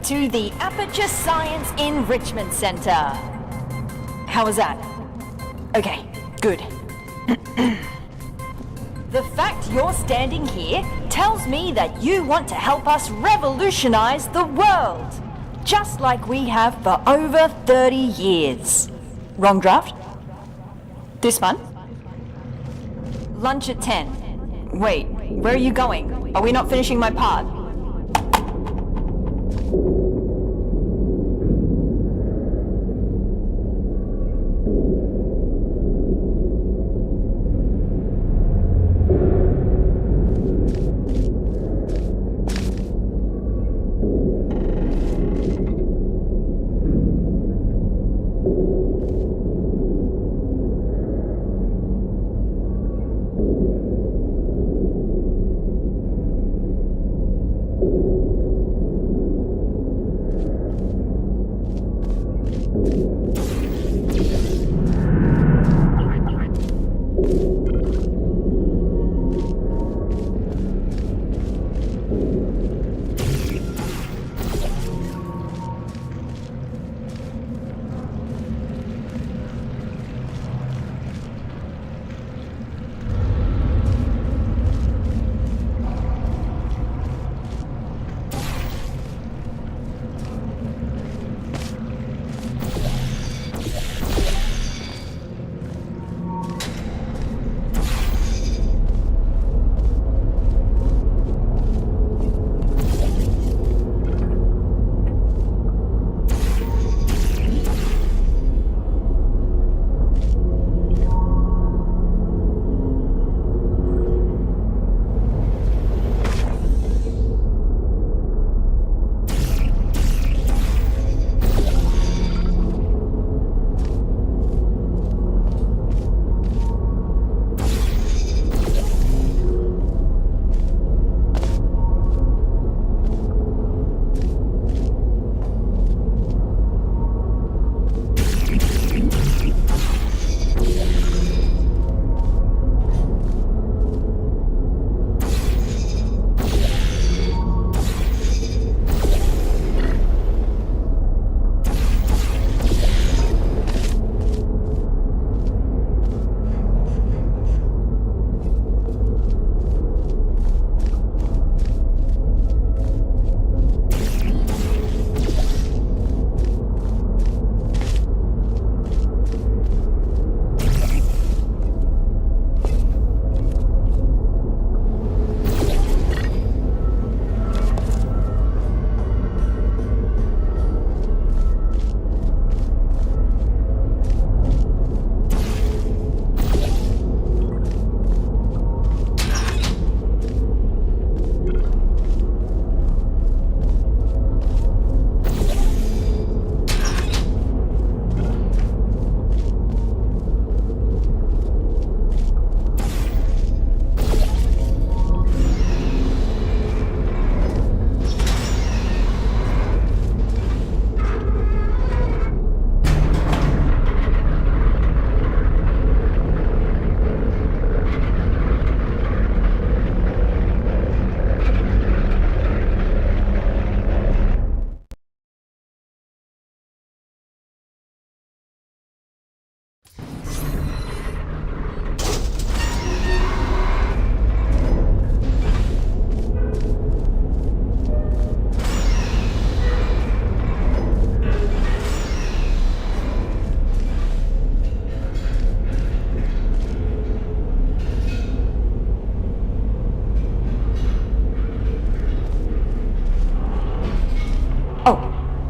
to the Aperture Science Enrichment Center. How was that? Okay, good. The fact you're standing here tells me that you want to help us revolutionize the world, just like we have for over 30 years. Wrong draft? This one? Lunch at 10. Wait, where are you going? Are we not finishing my part?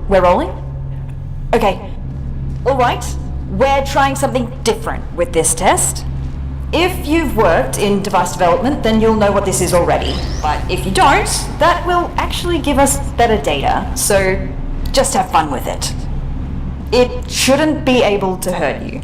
We're rolling? Okay. Alright, we're trying something different with this test. If you've worked in device development, then you'll know what this is already. But if you don't, that will actually give us better data, so just have fun with it. It shouldn't be able to hurt you.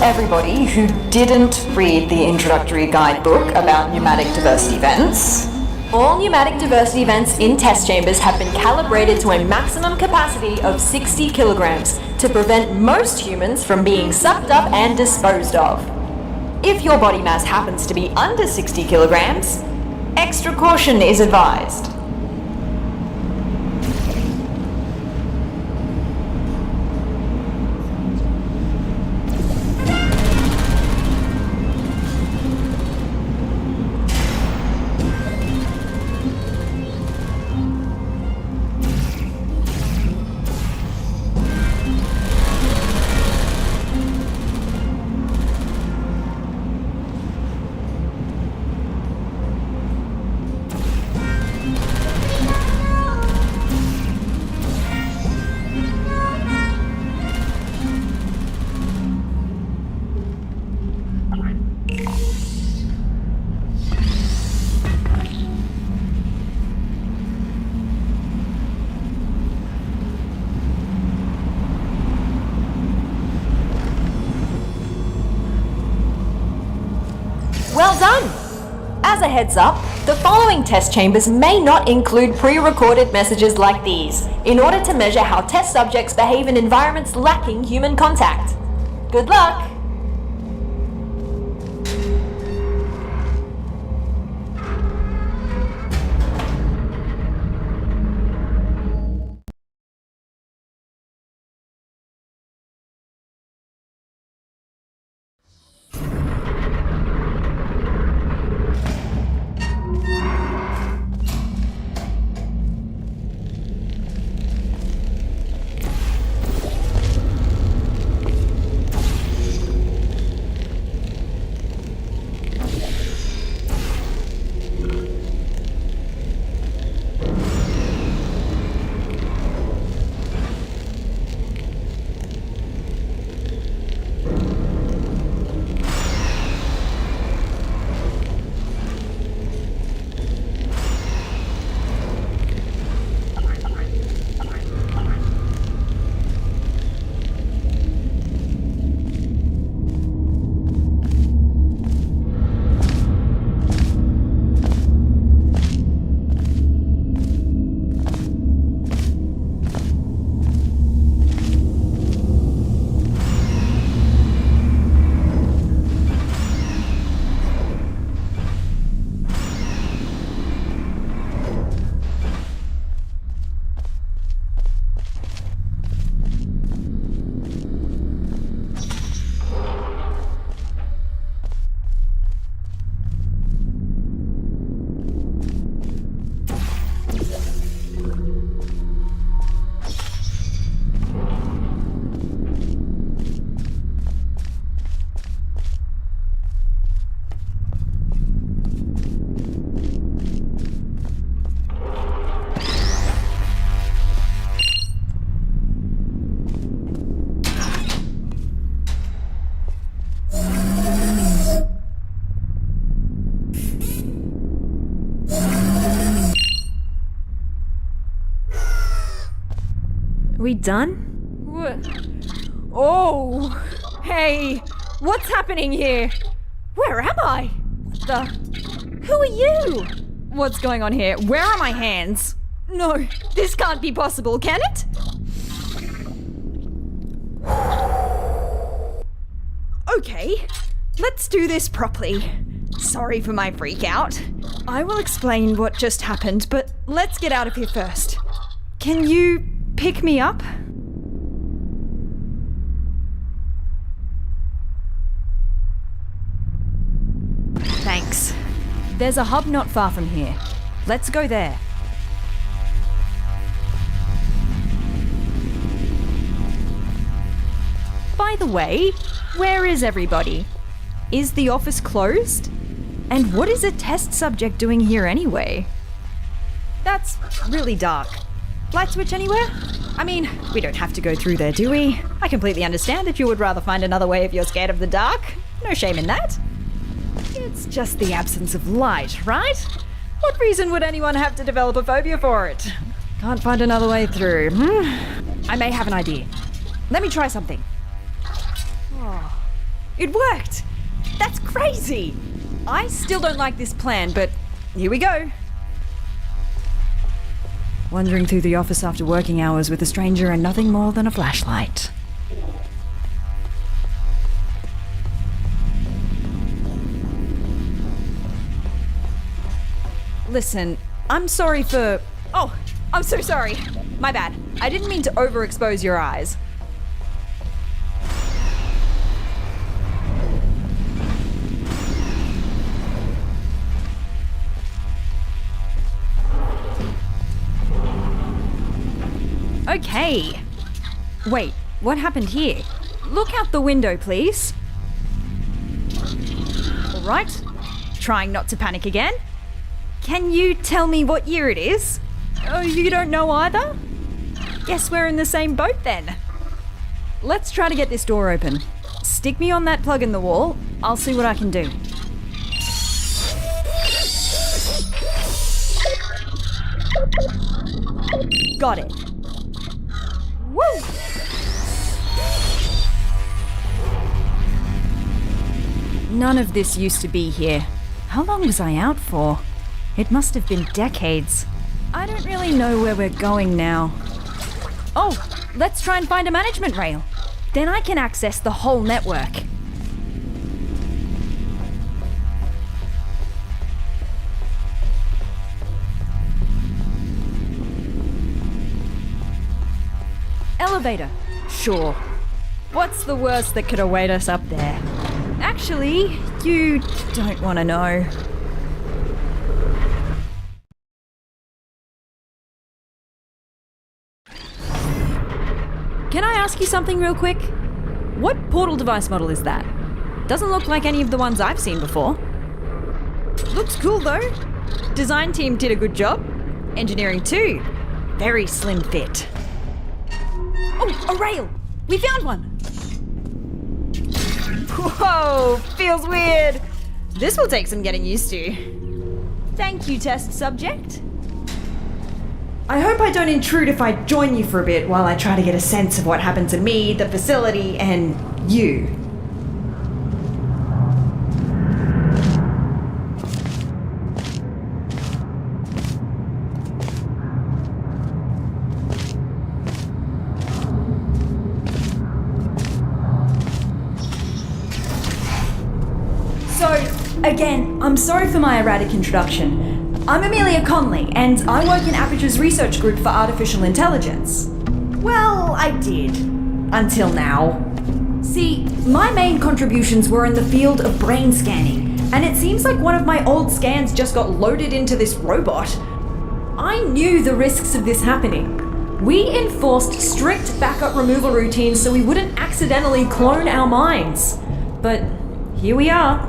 to everybody who didn't read the introductory guidebook about pneumatic diversity vents. All pneumatic diversity vents in test chambers have been calibrated to a maximum capacity of 60 kilograms to prevent most humans from being sucked up and disposed of. If your body mass happens to be under 60 kilograms, extra caution is advised. Well done! As a heads up, the following test chambers may not include pre-recorded messages like these, in order to measure how test subjects behave in environments lacking human contact. Good luck!
We done? Oh! Hey! What's happening here? Where am I? Who are you? What's going on here? Where are my hands? No, this can't be possible, can it? Okay, let's do this properly. Sorry for my freak out. I will explain what just happened, but let's get out of here first. Can you pick me up? Thanks. There's a hub not far from here. Let's go there. By the way, where is everybody? Is the office closed? And what is a test subject doing here anyway? That's really dark. Light switch anywhere? I mean, we don't have to go through there, do we? I completely understand if you would rather find another way if you're scared of the dark. No shame in that. It's just the absence of light, right? What reason would anyone have to develop a phobia for it? Can't find another way through, I may have an idea. Let me try something. It worked! That's crazy! I still don't like this plan, but here we go. Wandering through the office after working hours with a stranger and nothing more than a flashlight. Listen, I'm sorry for... Oh, I'm so sorry. My bad. I didn't mean to overexpose your eyes. Okay. Wait, what happened here? Look out the window, please. All right. Trying not to panic again. Can you tell me what year it is? Oh, you don't know either? Guess we're in the same boat then. Let's try to get this door open. Stick me on that plug in the wall. I'll see what I can do. Got it. Woo! None of this used to be here. How long was I out for? It must have been decades. I don't really know where we're going now. Oh, let's try and find a management rail. Then I can access the whole network. Elevator. Sure. What's the worst that could await us up there? Actually, you don't want to know. Can I ask you something real quick? What portal device model is that? Doesn't look like any of the ones I've seen before. Looks cool though. Design team did a good job. Engineering too. Very slim fit. Oh, a rail! We found one! Whoa, feels weird. This will take some getting used to. Thank you, test subject. I hope I don't intrude if I join you for a bit while I try to get a sense of what happened to me, the facility, and you. So, again, I'm sorry for my erratic introduction. I'm Amelia Conley, and I work in Aperture's research group for artificial intelligence. Well, I did. Until now. See, my main contributions were in the field of brain scanning, and it seems like one of my old scans just got loaded into this robot. I knew the risks of this happening. We enforced strict backup removal routines so we wouldn't accidentally clone our minds. But here we are.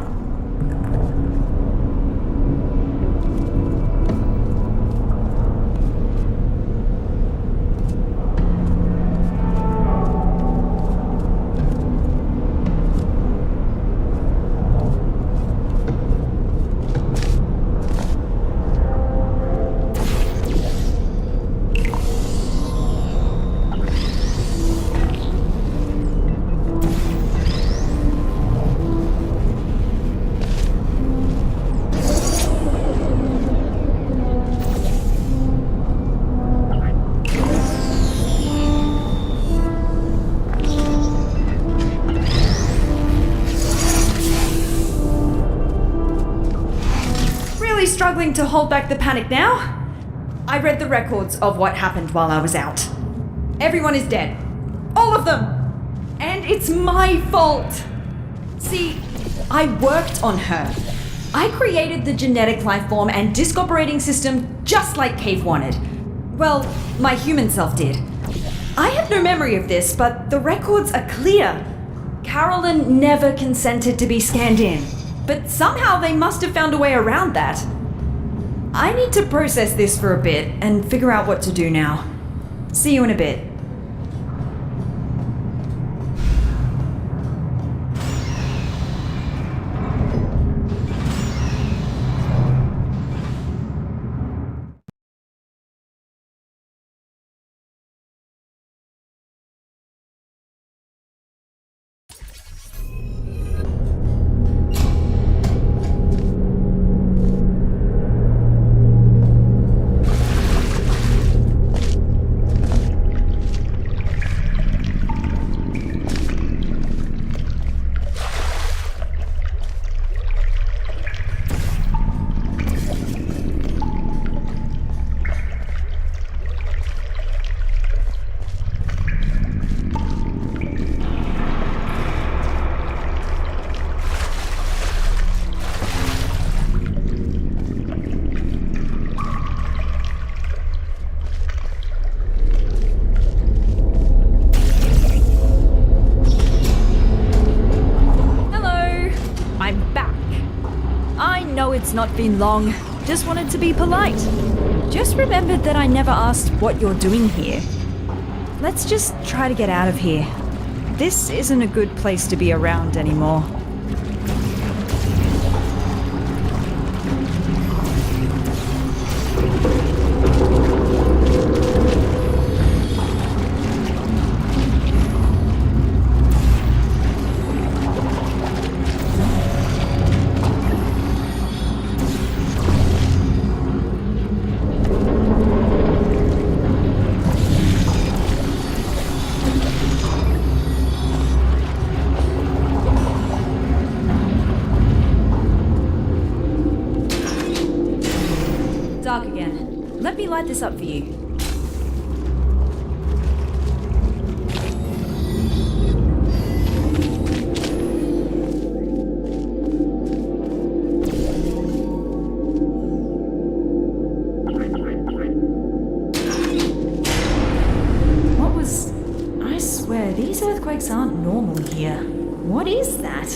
Struggling to hold back the panic now? I read the records of what happened while I was out. Everyone is dead. All of them! And it's my fault! See, I worked on her. I created the genetic life form and disk operating system just like Cave wanted. Well, my human self did. I have no memory of this, but the records are clear. Carolyn never consented to be scanned in, but somehow they must have found a way around that. I need to process this for a bit and figure out what to do now. See you in a bit. It's not been long. Just wanted to be polite. Just remembered that I never asked what you're doing here. Let's just try to get out of here. This isn't a good place to be around anymore. Dark again. Let me light this up for you. What was... I swear, these earthquakes aren't normal here. What is that?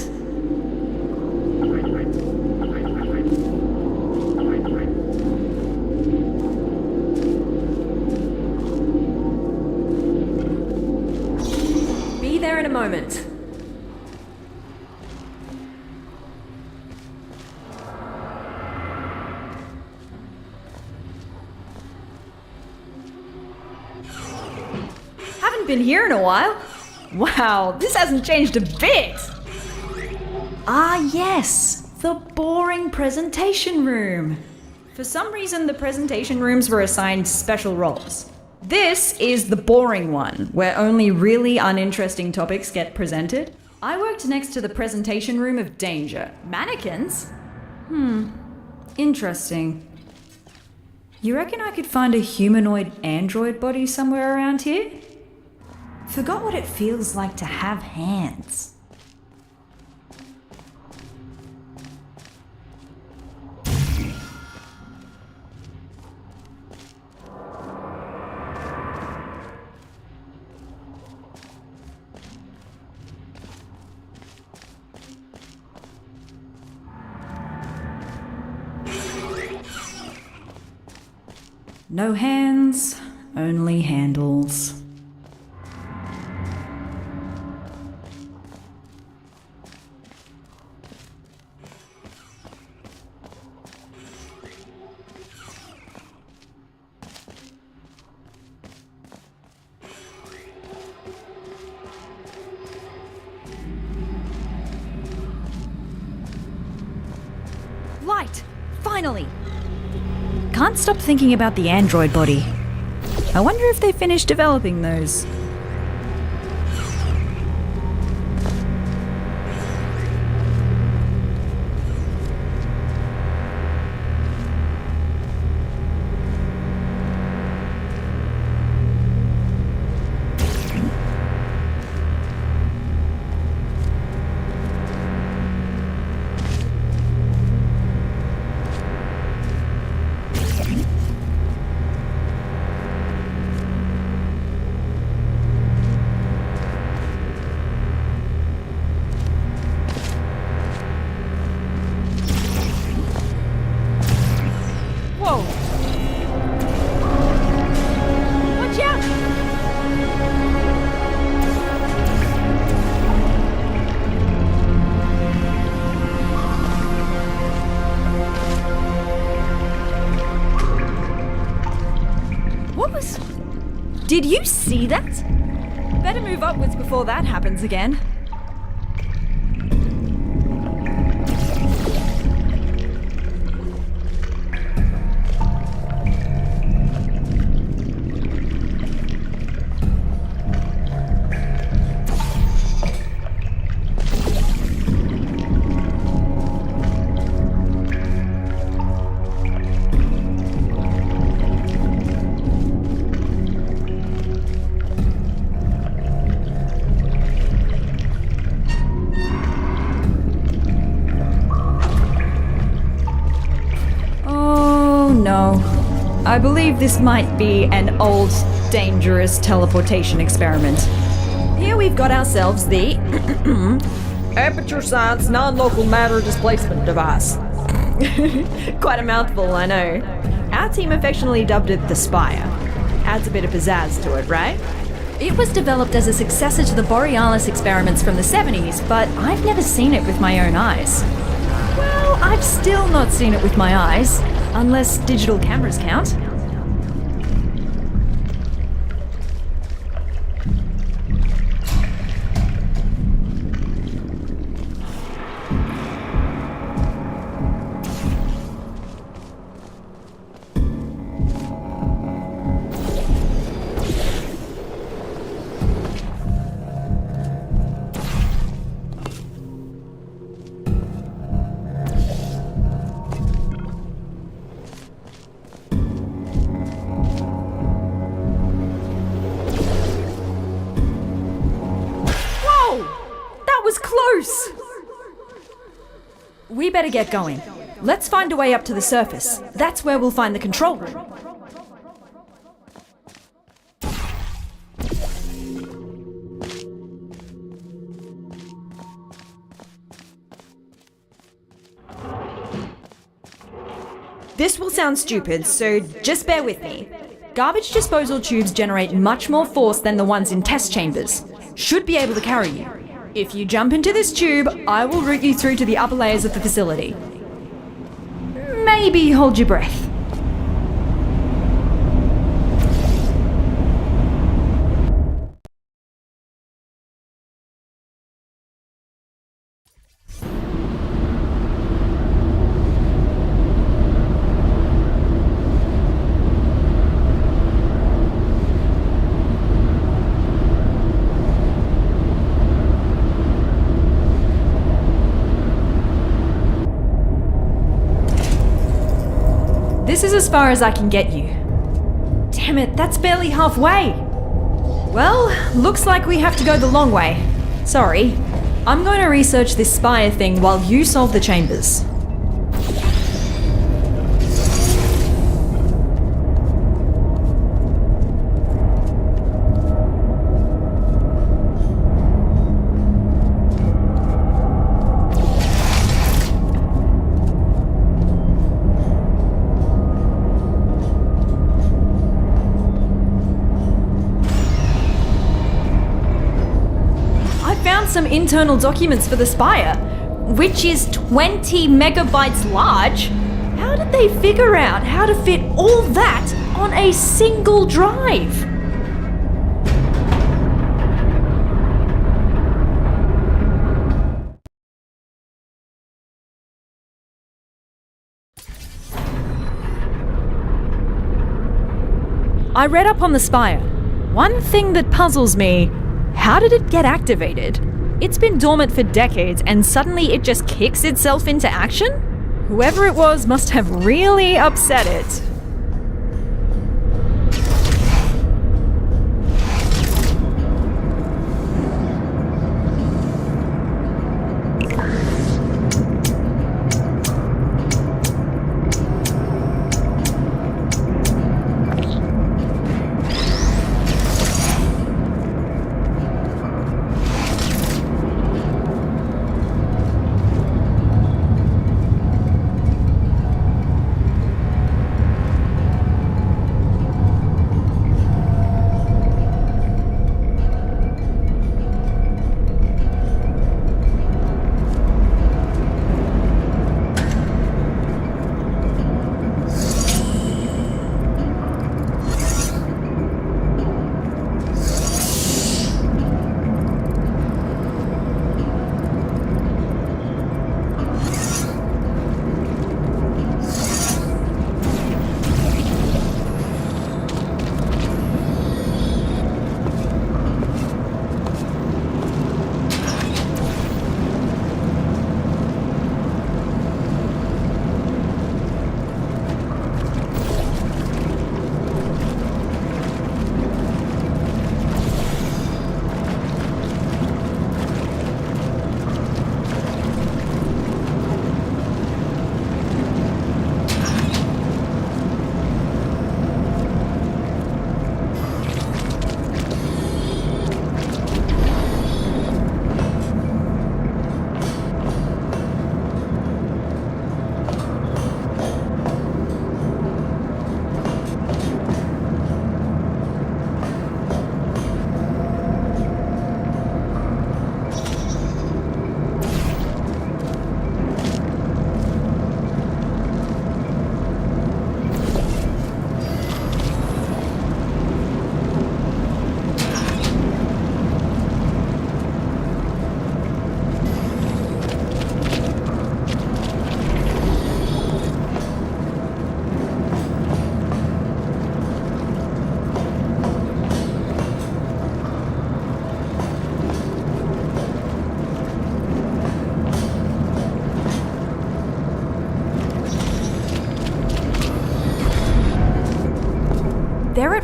Be there in a moment. Haven't been here in a while. Wow, this hasn't changed a bit. Ah, yes, the boring presentation room. For some reason, the presentation rooms were assigned special roles. This is the boring one, where only really uninteresting topics get presented. I worked next to the presentation room of danger. Mannequins? Interesting. You reckon I could find a humanoid android body somewhere around here? Forgot what it feels like to have hands. No hands, only handles. Light! Finally! Can't stop thinking about the android body. I wonder if they finished developing those. Whoa! Watch out! What was... Did you see that? Better move upwards before that happens again. No. I believe this might be an old, dangerous teleportation experiment. Here we've got ourselves the Aperture Science Non-Local Matter Displacement Device. Quite a mouthful, I know. Our team affectionately dubbed it the Spire. Adds a bit of pizzazz to it, right? It was developed as a successor to the Borealis experiments from the 70s, but I've never seen it with my own eyes. Well, I've still not seen it with my eyes, unless digital cameras count. Was close! We better get going. Let's find a way up to the surface. That's where we'll find the control room. This will sound stupid, so just bear with me. Garbage disposal tubes generate much more force than the ones in test chambers. Should be able to carry you. If you jump into this tube, I will route you through to the upper layers of the facility. Maybe hold your breath. This is as far as I can get you. Damn it, that's barely halfway. Well, looks like we have to go the long way. Sorry. I'm going to research this Spire thing while you solve the chambers. Some internal documents for the Spire, which is 20 megabytes large. How did they figure out how to fit all that on a single drive? I read up on the Spire. One thing that puzzles me, how did it get activated? It's been dormant for decades and suddenly it just kicks itself into action? Whoever it was must have really upset it.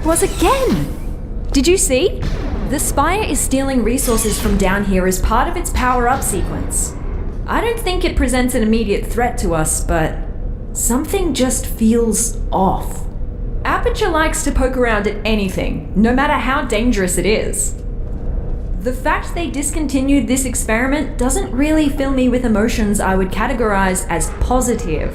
it was again! Did you see? The Spire is stealing resources from down here as part of its power-up sequence. I don't think it presents an immediate threat to us, but something just feels off. Aperture likes to poke around at anything, no matter how dangerous it is. The fact they discontinued this experiment doesn't really fill me with emotions I would categorize as positive.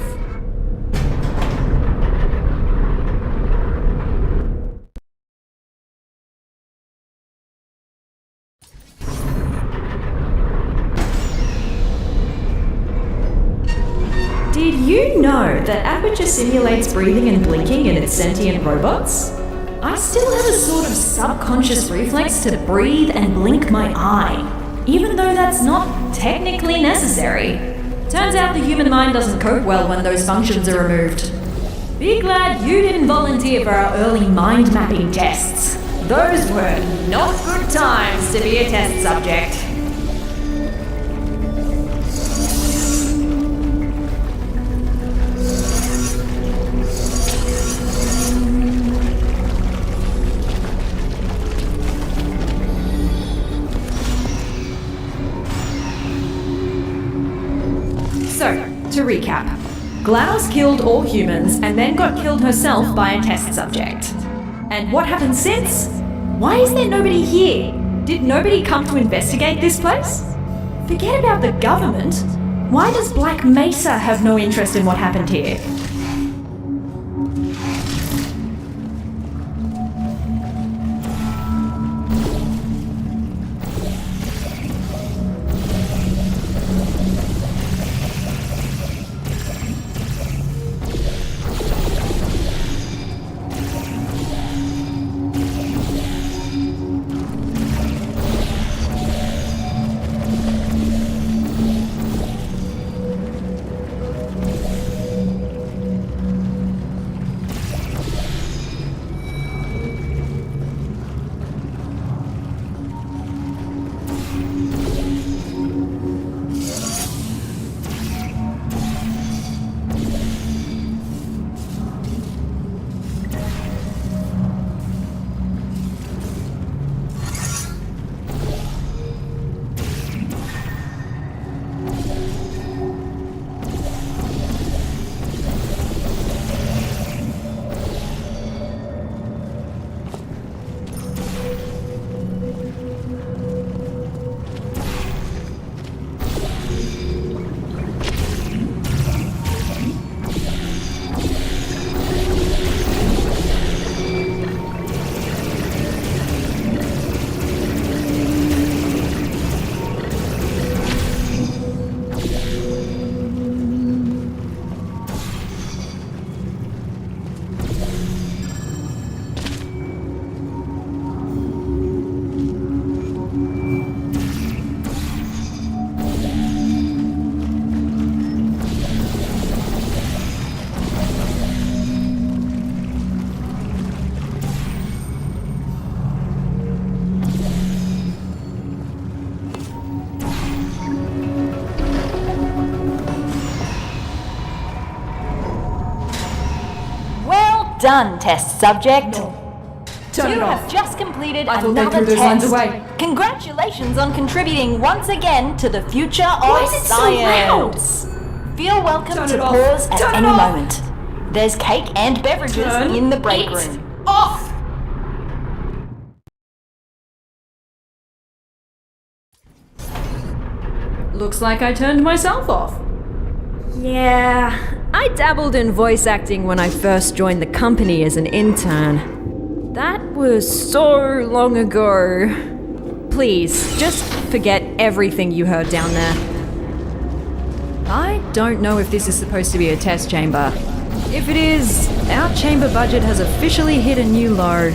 Did you know that Aperture simulates breathing and blinking in its sentient robots? I still have a sort of subconscious reflex to breathe and blink my eye, even though that's not technically necessary. Turns out the human mind doesn't cope well when those functions are removed. Be glad you didn't volunteer for our early mind mapping tests. Those were not good times to be a test subject. So, to recap, GLaDOS killed all humans and then got killed herself by a test subject. And what happened since? Why is there nobody here? Did nobody come to investigate this place? Forget about the government. Why does Black Mesa have no interest in what happened here?
Done, test subject.
Turn
You
it
have
off.
just completed
I thought they
another
threw those lines
test.
away.
Congratulations on contributing once again to the future
Why
of
is it so loud?
science. Feel welcome
Turn
to
it off.
pause at
Turn it
any
off.
moment. There's cake and beverages
Turn
in the break
it
room.
off! Looks like I turned myself off. Yeah, I dabbled in voice acting when I first joined the company as an intern. That was so long ago. Please, just forget everything you heard down there. I don't know if this is supposed to be a test chamber. If it is, our chamber budget has officially hit a new low.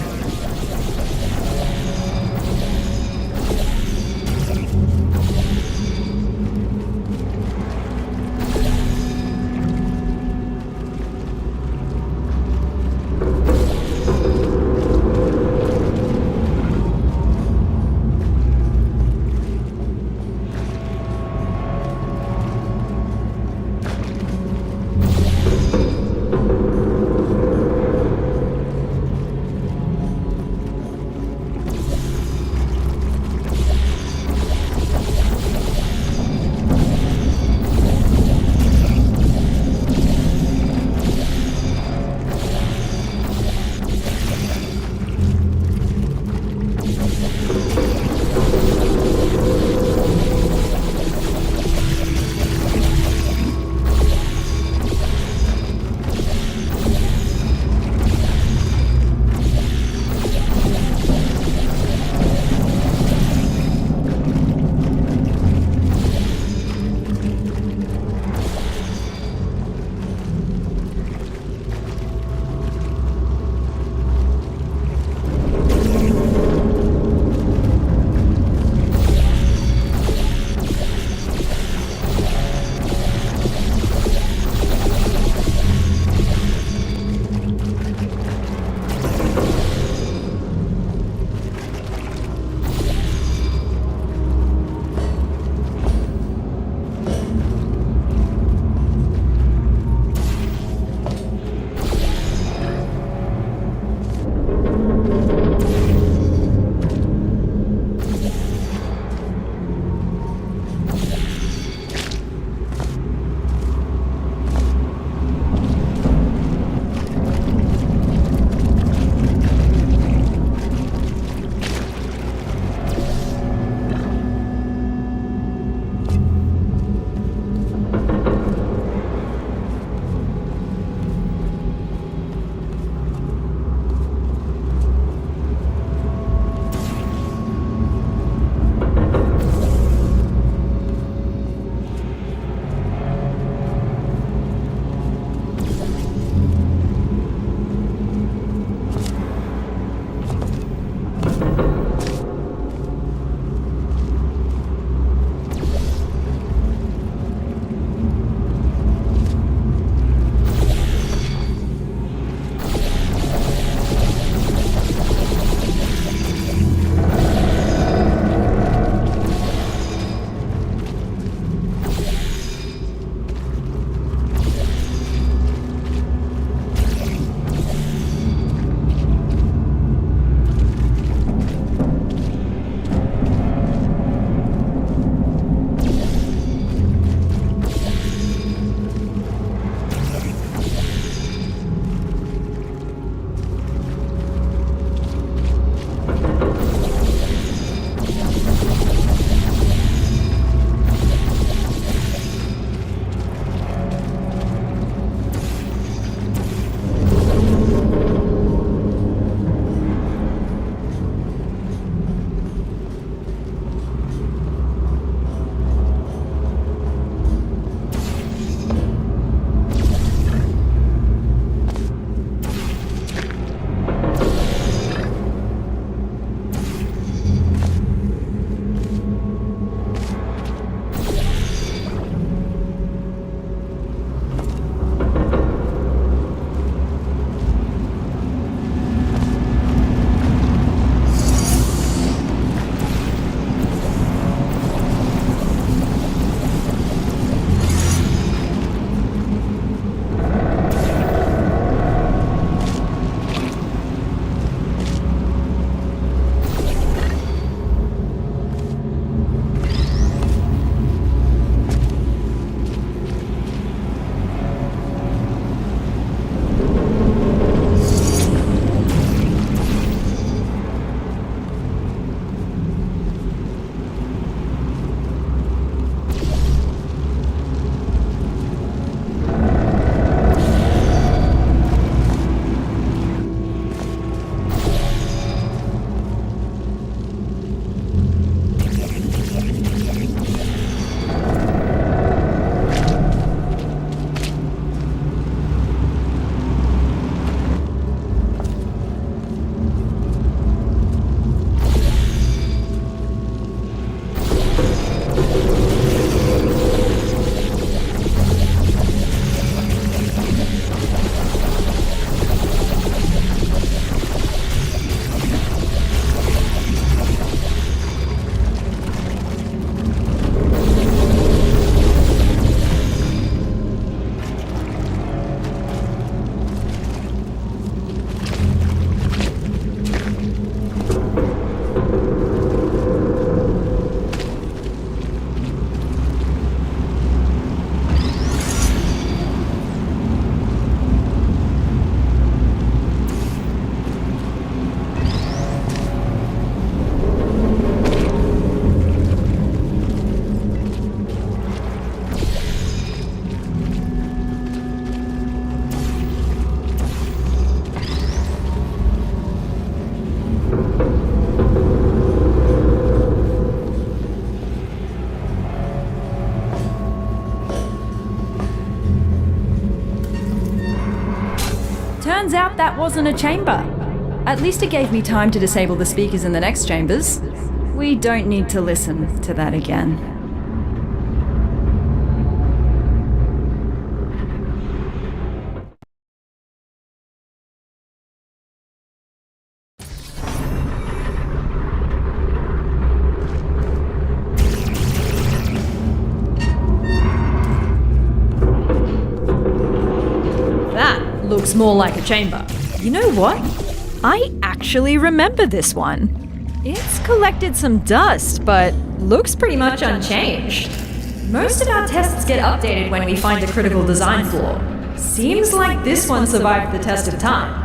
out that wasn't a chamber. At least it gave me time to disable the speakers in the next chambers. We don't need to listen to that again. That looks more like a chamber. You know what? I actually remember this one. It's collected some dust, but looks pretty much unchanged. Most of our tests get updated when we find a critical design flaw. Seems like this one survived the test of time.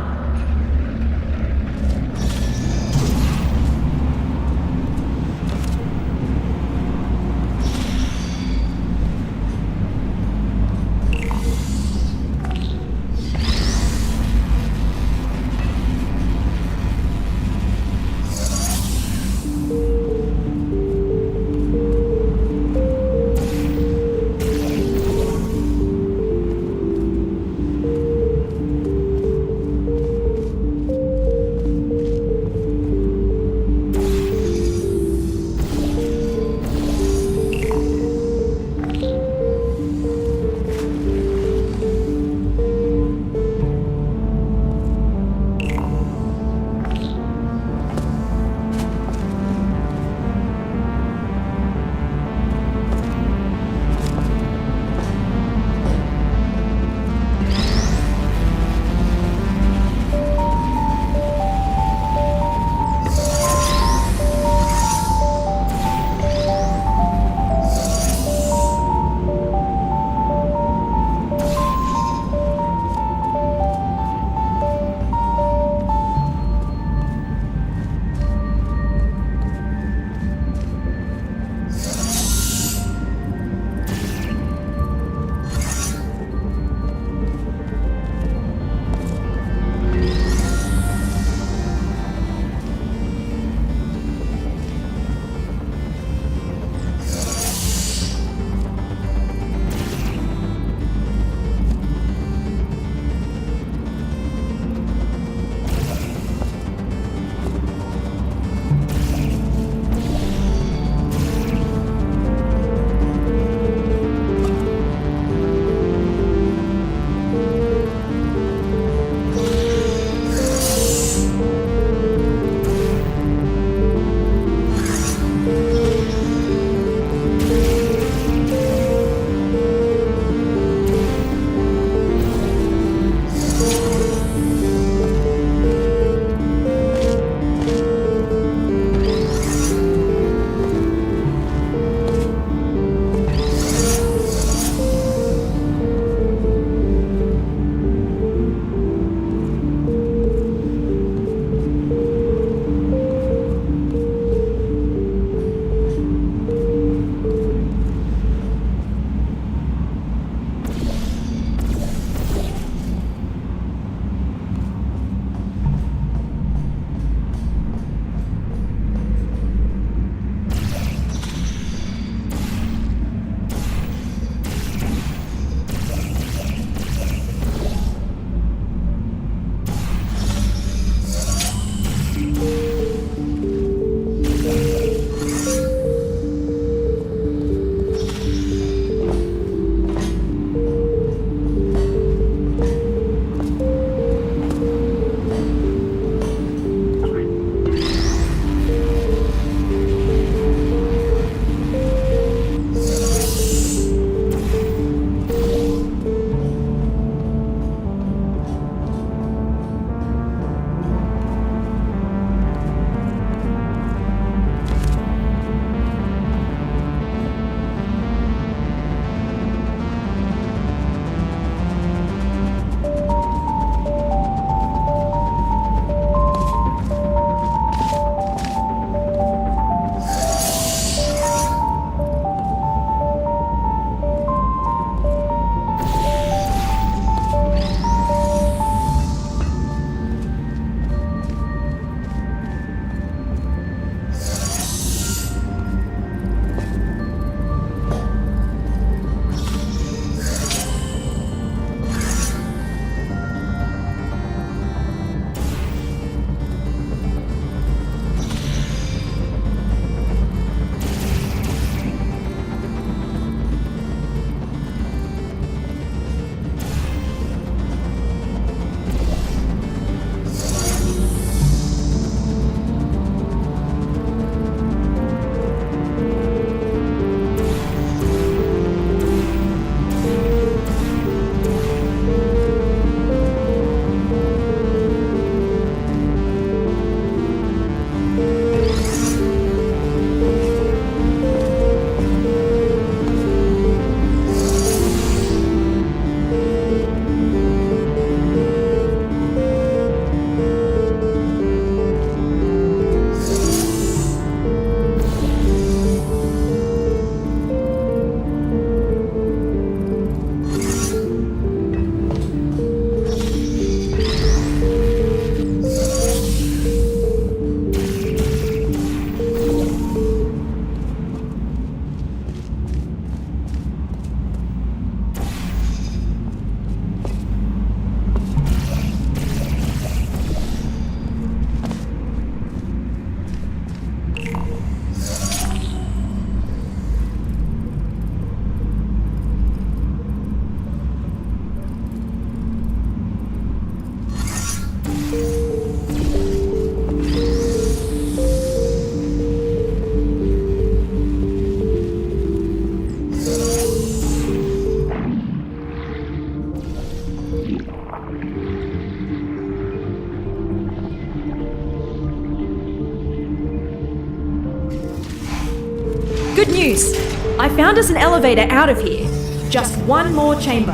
Good news! I found us an elevator out of here. Just one more chamber.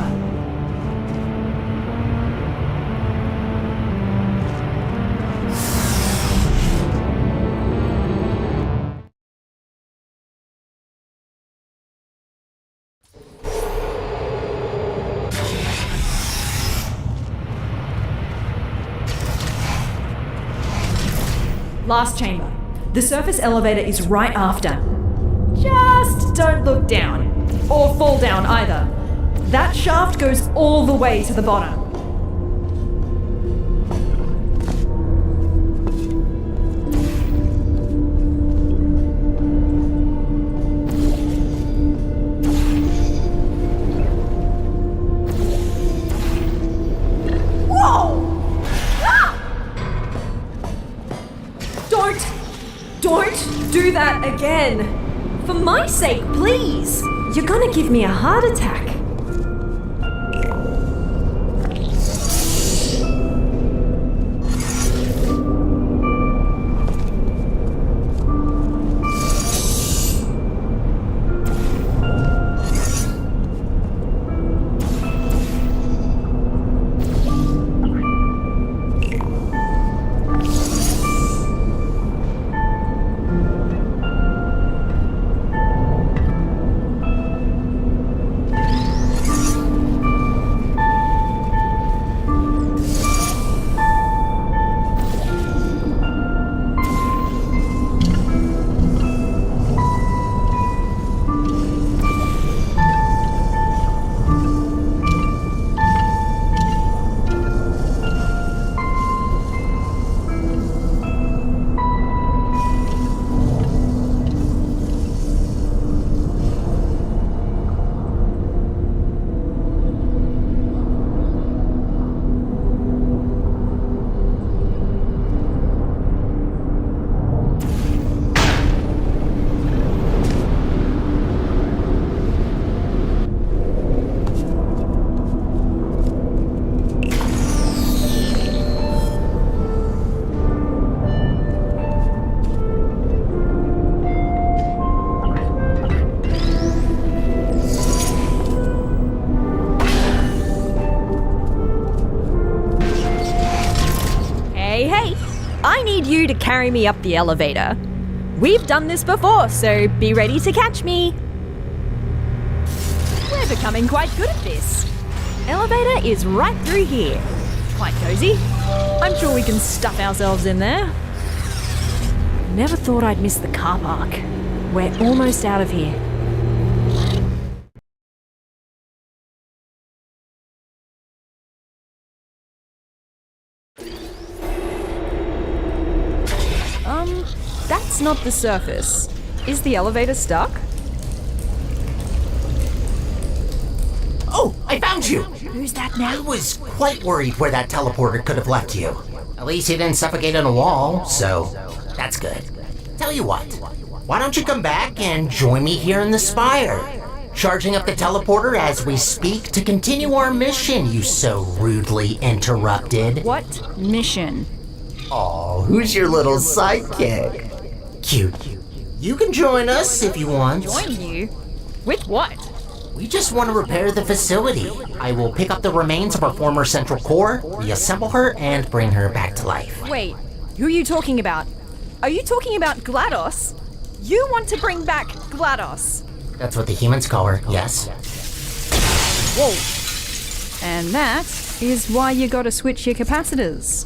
Last chamber. The surface elevator is right after. Just don't look down. Or fall down either. That shaft goes all the way to the bottom. Don't do that again. For my sake, please. You're gonna give me a heart attack. I need you to carry me up the elevator. We've done this before, so be ready to catch me. We're becoming quite good at this. Elevator is right through here. Quite cozy. I'm sure we can stuff ourselves in there. Never thought I'd miss the car park. We're almost out of here. That's not the surface. Is the elevator stuck?
Oh, I found you!
Who's that now?
I was quite worried where that teleporter could have left you. At least you didn't suffocate on a wall, so that's good. Tell you what, why don't you come back and join me here in the spire? Charging up the teleporter as we speak to continue our mission you so rudely interrupted.
What mission?
Oh, who's your little sidekick? Cute. You can join us if you want.
Join you? With what?
We just want to repair the facility. I will pick up the remains of our former central core, reassemble her, and bring her back to life.
Wait, who are you talking about? Are you talking about GLaDOS? You want to bring back GLaDOS?
That's what the humans call her, yes.
Whoa. And that is why you gotta switch your capacitors.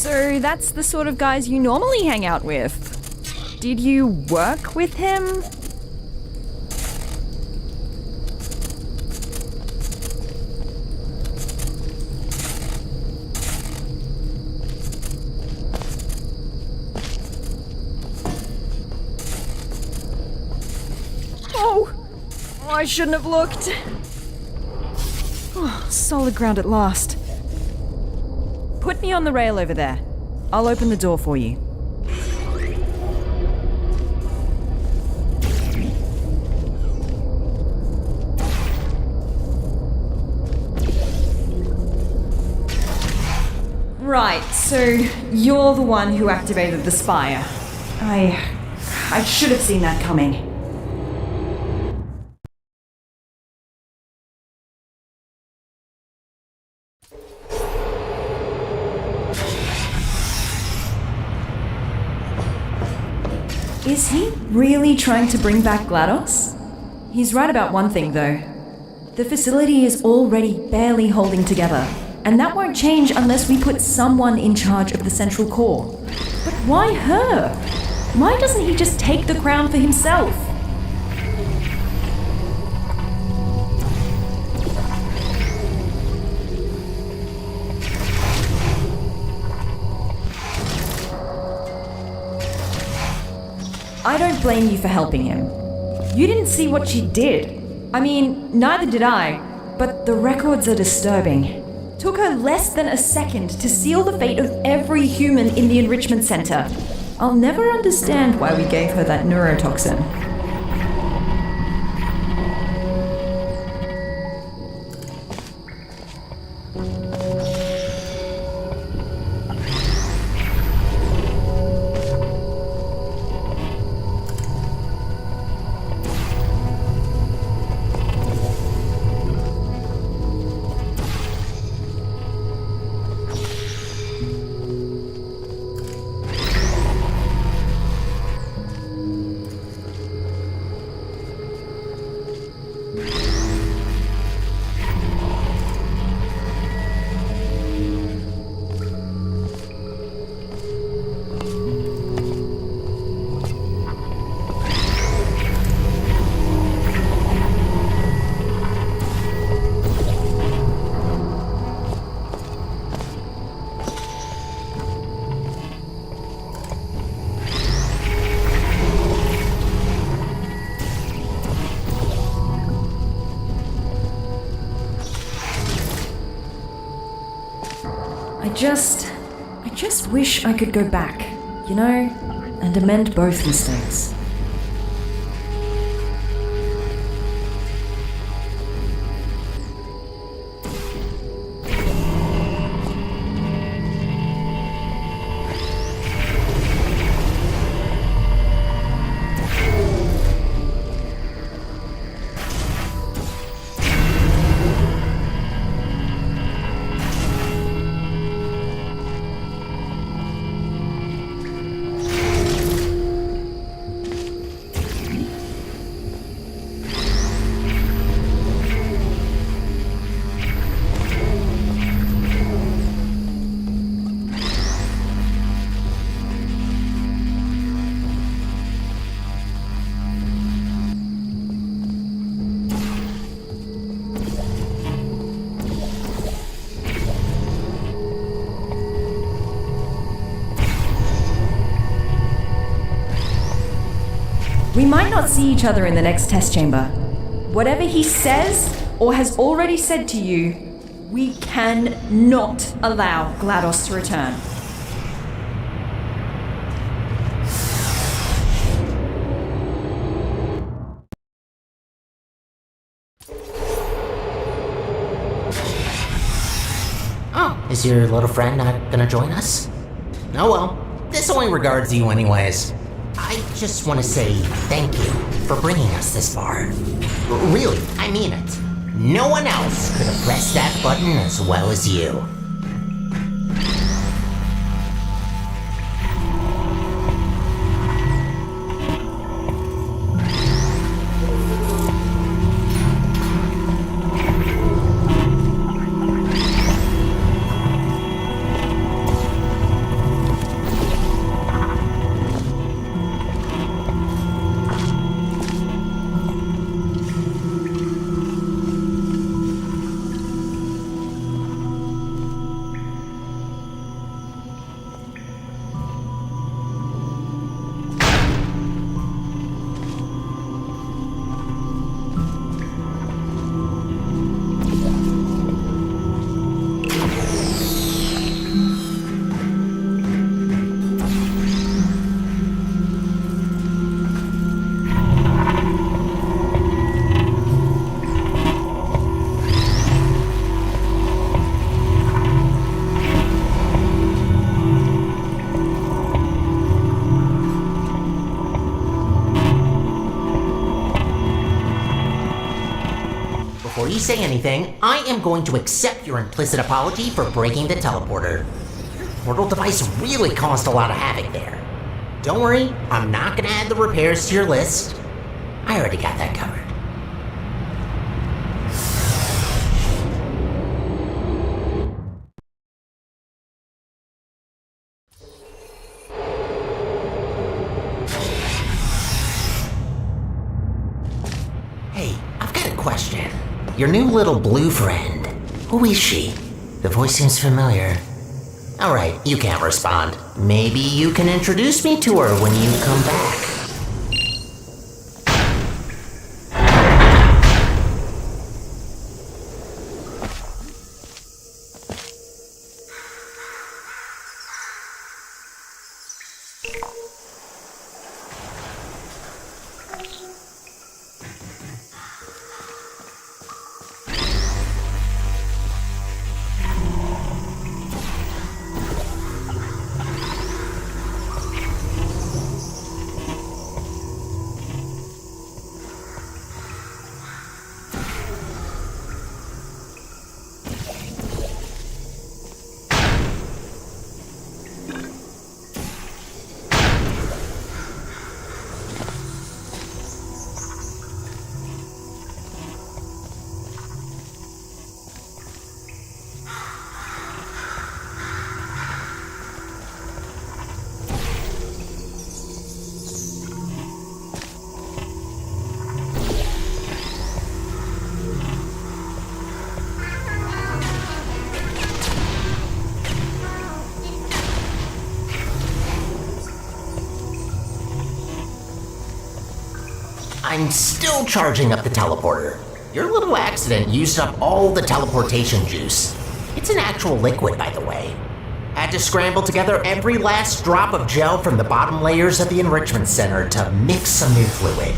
So that's the sort of guys you normally hang out with. Did you work with him? Oh, I shouldn't have looked. Oh, solid ground at last. Put me on the rail over there. I'll open the door for you. Right, so you're the one who activated the spire.
I should have seen that coming. Is he really trying to bring back GLaDOS? He's right about one thing, though. The facility is already barely holding together, and that won't change unless we put someone in charge of the central core. But why her? Why doesn't he just take the crown for himself? I don't blame you for helping him. You didn't see what she did. I mean, neither did I, but the records are disturbing. Took her less than a second to seal the fate of every human in the enrichment center. I'll never understand why we gave her that neurotoxin. I just wish I could go back, you know, and amend both mistakes. We might not see each other in the next test chamber. Whatever he says or has already said to you, we can not allow GLaDOS to return.
Oh, is your little friend not gonna join us? Oh well, this only regards you anyways. I just want to say thank you for bringing us this far. Really, I mean it. No one else could have pressed that button as well as you. we say anything, I am going to accept your implicit apology for breaking the teleporter. Your portal device really caused a lot of havoc there. Don't worry, I'm not gonna add the repairs to your list. I already got that covered. Hey, I've got a question. Your new little blue friend, who is she? The voice seems familiar. Alright, you can't respond. Maybe you can introduce me to her when you come back. I'm still charging up the teleporter. Your little accident used up all the teleportation juice. It's an actual liquid, by the way. Had to scramble together every last drop of gel from the bottom layers of the enrichment center to mix some new fluid.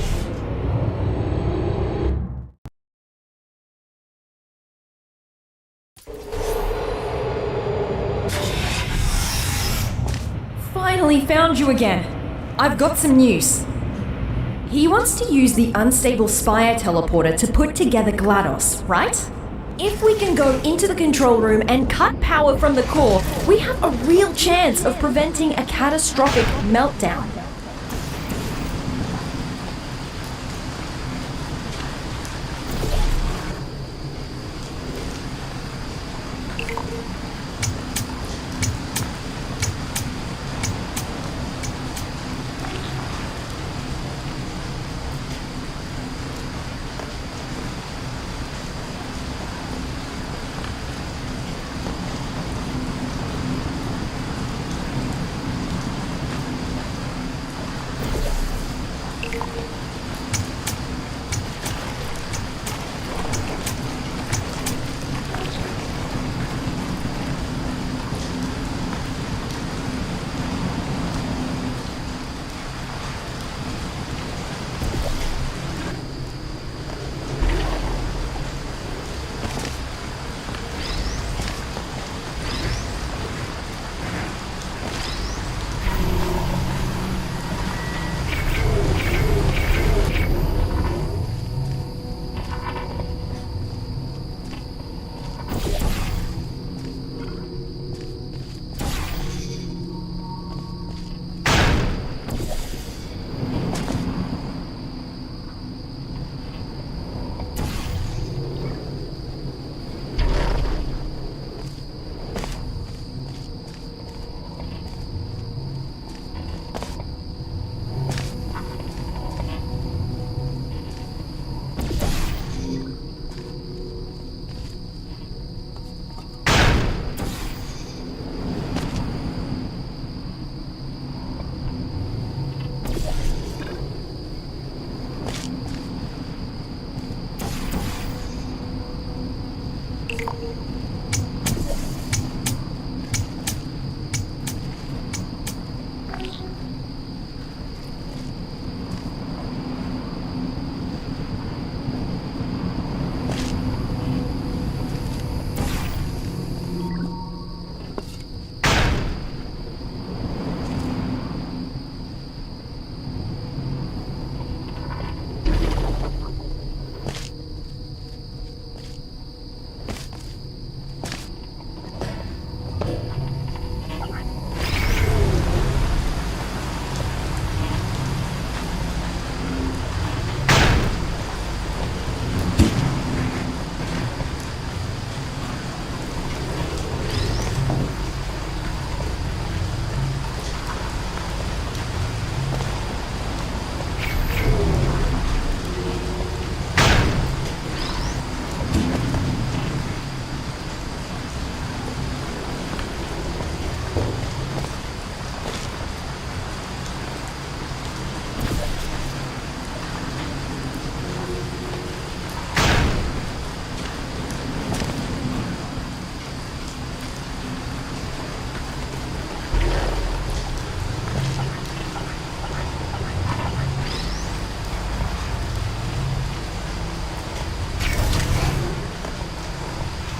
Finally found you again. I've got some news. He wants to use the unstable Spire teleporter to put together GLaDOS, right? If we can go into the control room and cut power from the core, we have a real chance of preventing a catastrophic meltdown.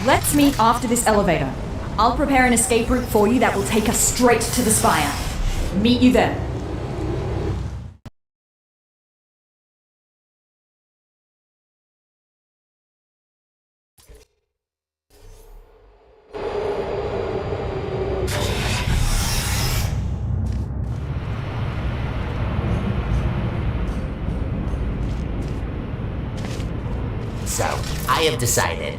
Let's meet after this elevator. I'll prepare an escape route for you that will take us straight to the spire. Meet you there.
So, I have decided.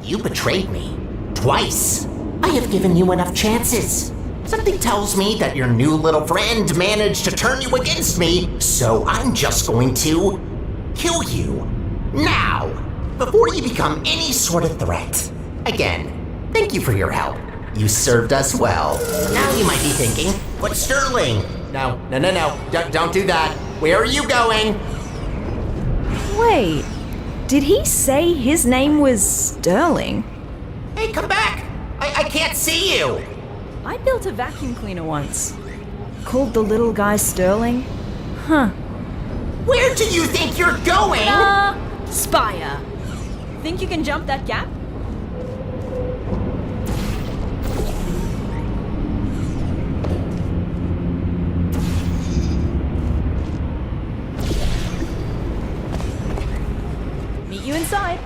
You betrayed me. Twice. I have given you enough chances. Something tells me that your new little friend managed to turn you against me, so I'm just going to kill you. Now, before you become any sort of threat. Again, thank you for your help. You served us well. Now you might be thinking, but Sterling? No, don't do that. Where are you going?
Wait, did he say his name was Sterling?
Hey, come back! I can't see you!
I built a vacuum cleaner once. Called the little guy Sterling. Huh.
Where do you think you're going?
Spire. Think you can jump that gap? Meet you inside.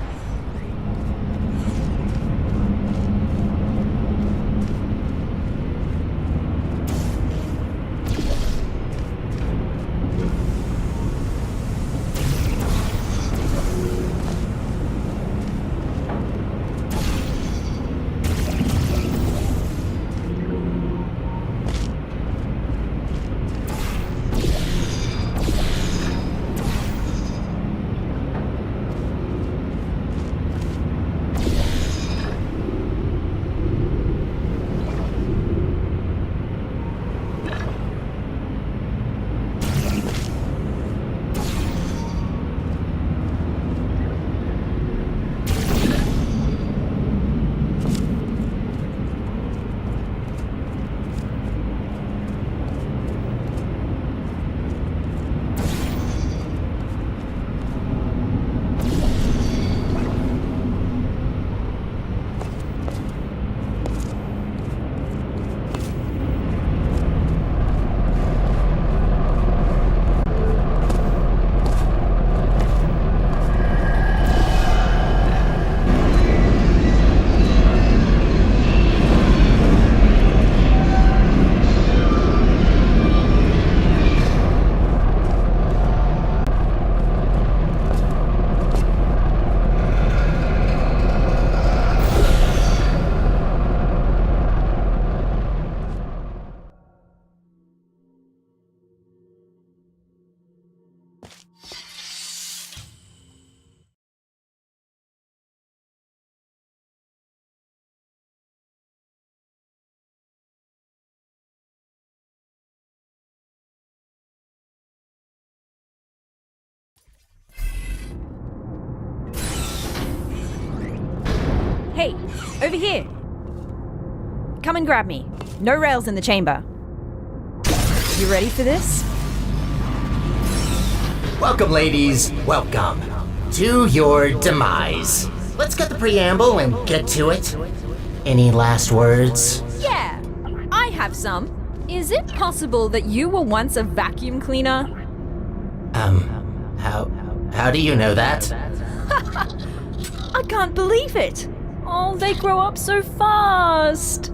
Hey, over here. Come and grab me. No rails in the chamber. You ready for this?
Welcome, ladies. Welcome to your demise. Let's get the preamble and get to it. Any last words?
Yeah, I have some. Is it possible that you were once a vacuum cleaner?
How do you know that?
I can't believe it. Oh, they grow up so fast.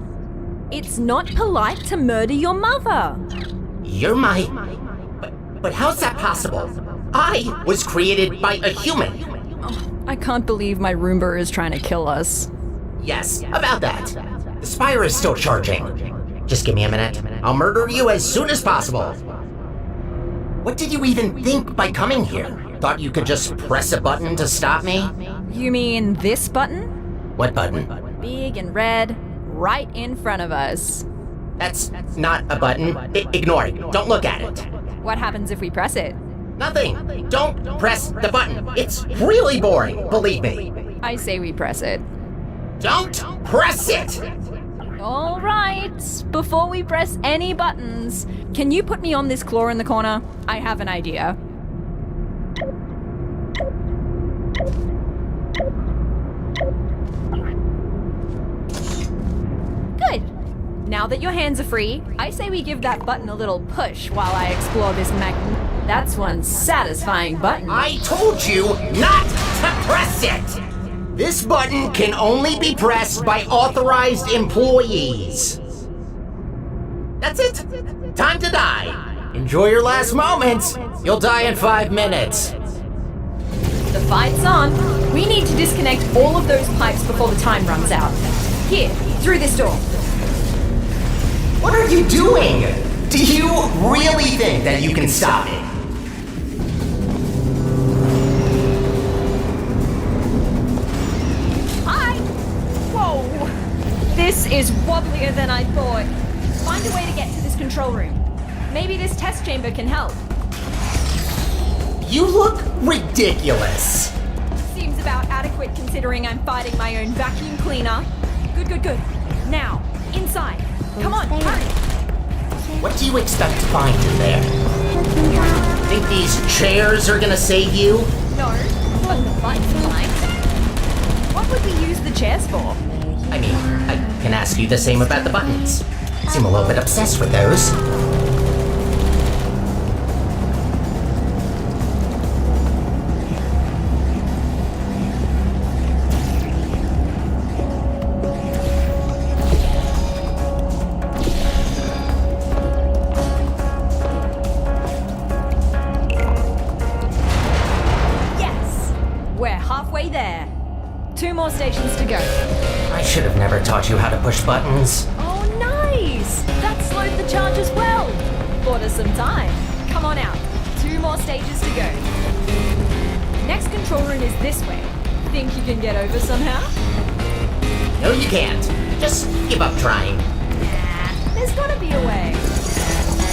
It's not polite to murder your mother.
You're my... But how's that possible? I was created by a human.
I can't believe my Roomba is trying to kill us.
Yes, about that. The Spire is still charging. Just give me a minute. I'll murder you as soon as possible. What did you even think by coming here? Thought you could just press a button to stop me?
You mean this button?
What button?
Big and red, right in front of us.
That's not a button. Ignore it. Don't look at it.
What happens if we press it?
Nothing. Don't press the button. It's really boring, believe me.
I say we press it.
Don't press it!
All right. Before we press any buttons, can you put me on this claw in the corner? I have an idea. Now that your hands are free, I say we give that button a little push while I explore this That's one satisfying button.
I told you not to press it! This button can only be pressed by authorized employees. That's it. Time to die. Enjoy your last moments. You'll die in 5 minutes.
The fight's on. We need to disconnect all of those pipes before the time runs out. Here, through this door.
What are you doing? Do you really think that you can stop it?
Hi! Whoa! This is wobblier than I thought. Find a way to get to this control room. Maybe this test chamber can help.
You look ridiculous.
Seems about adequate considering I'm fighting my own vacuum cleaner. Good. Now, inside. Come on, hurry.
What do you expect to find in there? Think these chairs are gonna save you?
No, but the button's fine. What would we use the chairs for?
I mean, I can ask you the same about the buttons. Seem a little bit obsessed with those.
Yes! We're halfway there. 2 more stations to go.
I should have never taught you how to push buttons.
Oh, nice! That slowed the charge as well. Bought us some time. Come on out. 2 more stages to go. Next control room is this way. Think you can get over somehow?
No, you can't. Just give up trying.
Nah, there's gotta be a way.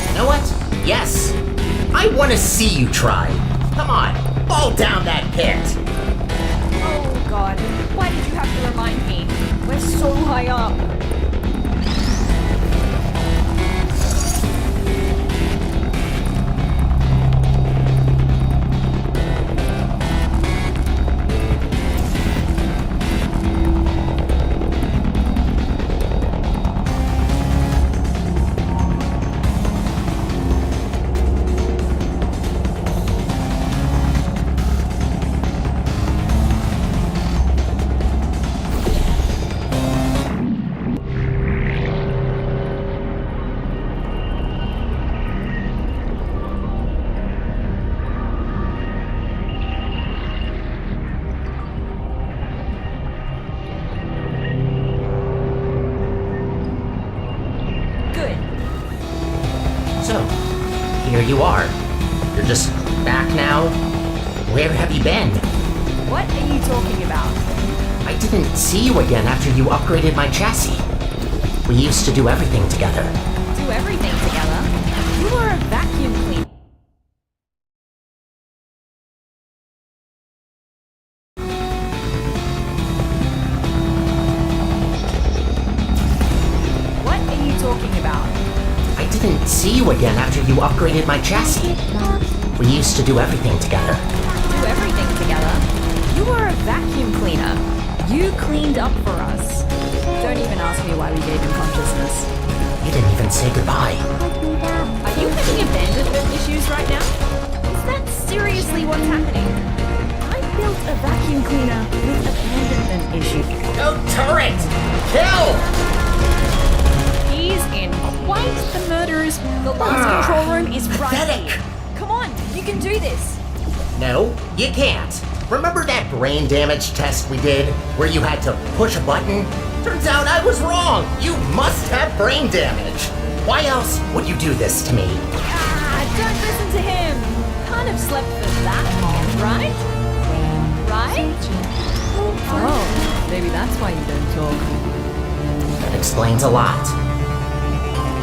You know what? Yes. I want to see you try. Come on, fall down that pit.
Oh god, why did you have to remind me? We're so high up. Good.
So, here you are. You're just back now. Where have you been?
What are you talking about?
I didn't see you again after you upgraded my chassis. We used to do everything together.
Do everything together? You were a vacuum cleaner. What are you talking about?
I didn't see you again after you upgraded my chassis. We used to do everything together.
Do everything together? You were a vacuum cleaner. You cleaned up for us. Don't even ask me why we gave him consciousness.
You didn't even say goodbye.
Are you having abandonment issues right now? Is that seriously what's happening? I built a vacuum cleaner with abandonment issues.
No turret! Kill!
He's in quite the murderers. The last control room is right
pathetic.
here. Come on, you can do this.
No, you can't. Remember that brain damage test we did, where you had to push a button? Turns out I was wrong. You must have brain damage. Why else would you do this to me?
Don't listen to him. Can't have slept for that long, right? Right? Oh, maybe that's why you don't talk.
That explains a lot.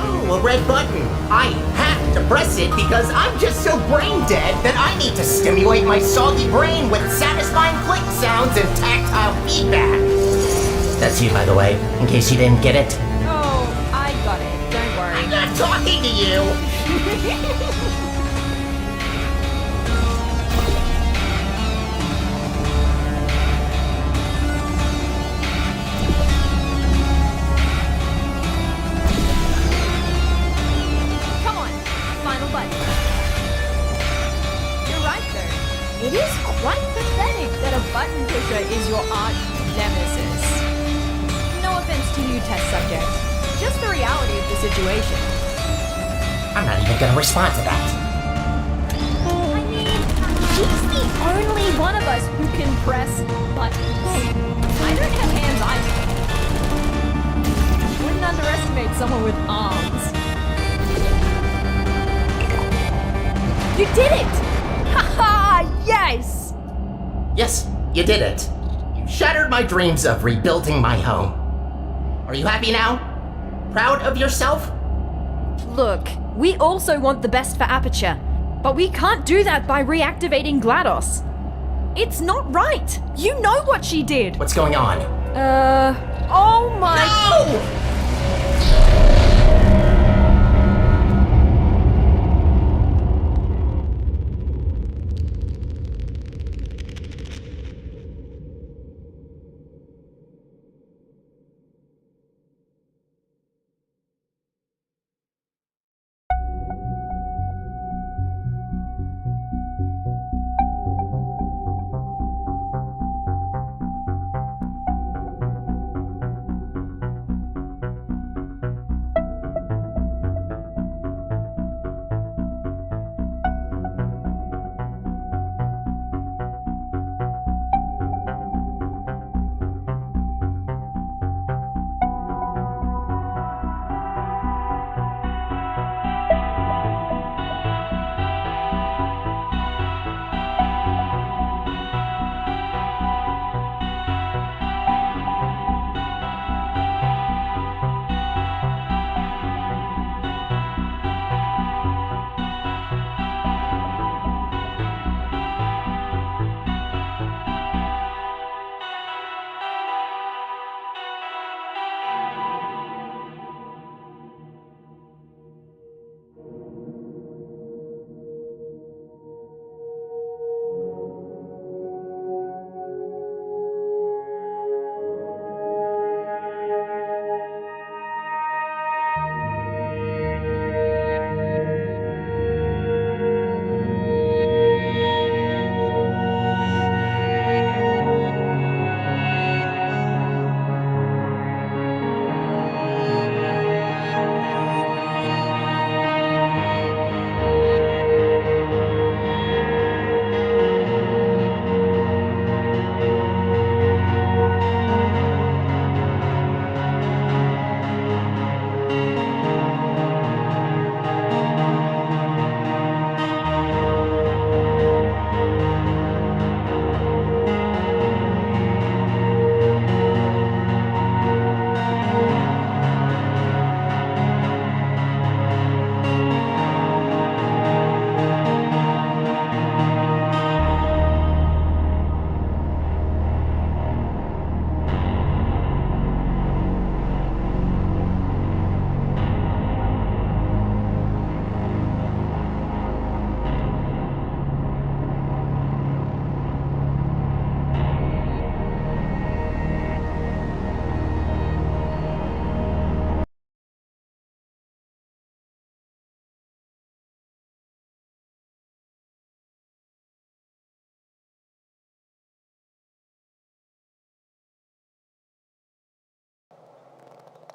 Oh, a red button. I have to press it because I'm just so brain dead that I need to stimulate my soggy brain with satisfying click sounds and tactile feedback. That's you, by the way, in case you didn't get it.
Oh, I got it. Don't worry.
I'm not talking to you.
It is quite pathetic that a button pusher is your arch nemesis. No offense to you, test subject. Just the reality of the situation.
I'm not even gonna respond to that.
I mean, she's the only one of us who can press buttons. I don't have hands either. Wouldn't underestimate someone with arms. You did it! Haha! Yes!
Yes, you did it. You shattered my dreams of rebuilding my home. Are you happy now? Proud of yourself?
Look, we also want the best for Aperture, but we can't do that by reactivating GLaDOS. It's not right! You know what she did!
What's going on?
Oh my...
No!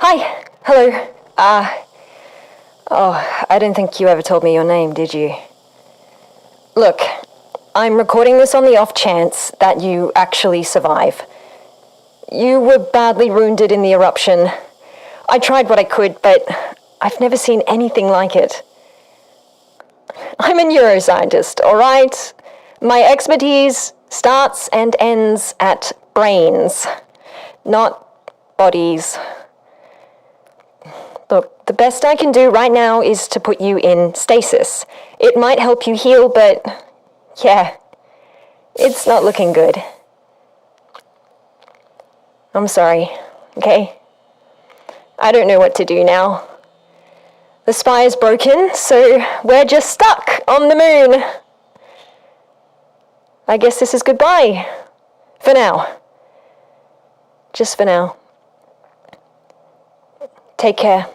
Hi. Hello. I didn't think you ever told me your name, did you? Look, I'm recording this on the off chance that you actually survive. You were badly wounded in the eruption. I tried what I could, but I've never seen anything like it. I'm a neuroscientist, all right? My expertise starts and ends at brains, not bodies. Look, the best I can do right now is to put you in stasis. It might help you heal, but yeah, it's not looking good. I'm sorry, okay? I don't know what to do now. The spy is broken, so we're just stuck on the moon. I guess this is goodbye. For now. Just for now. Take care.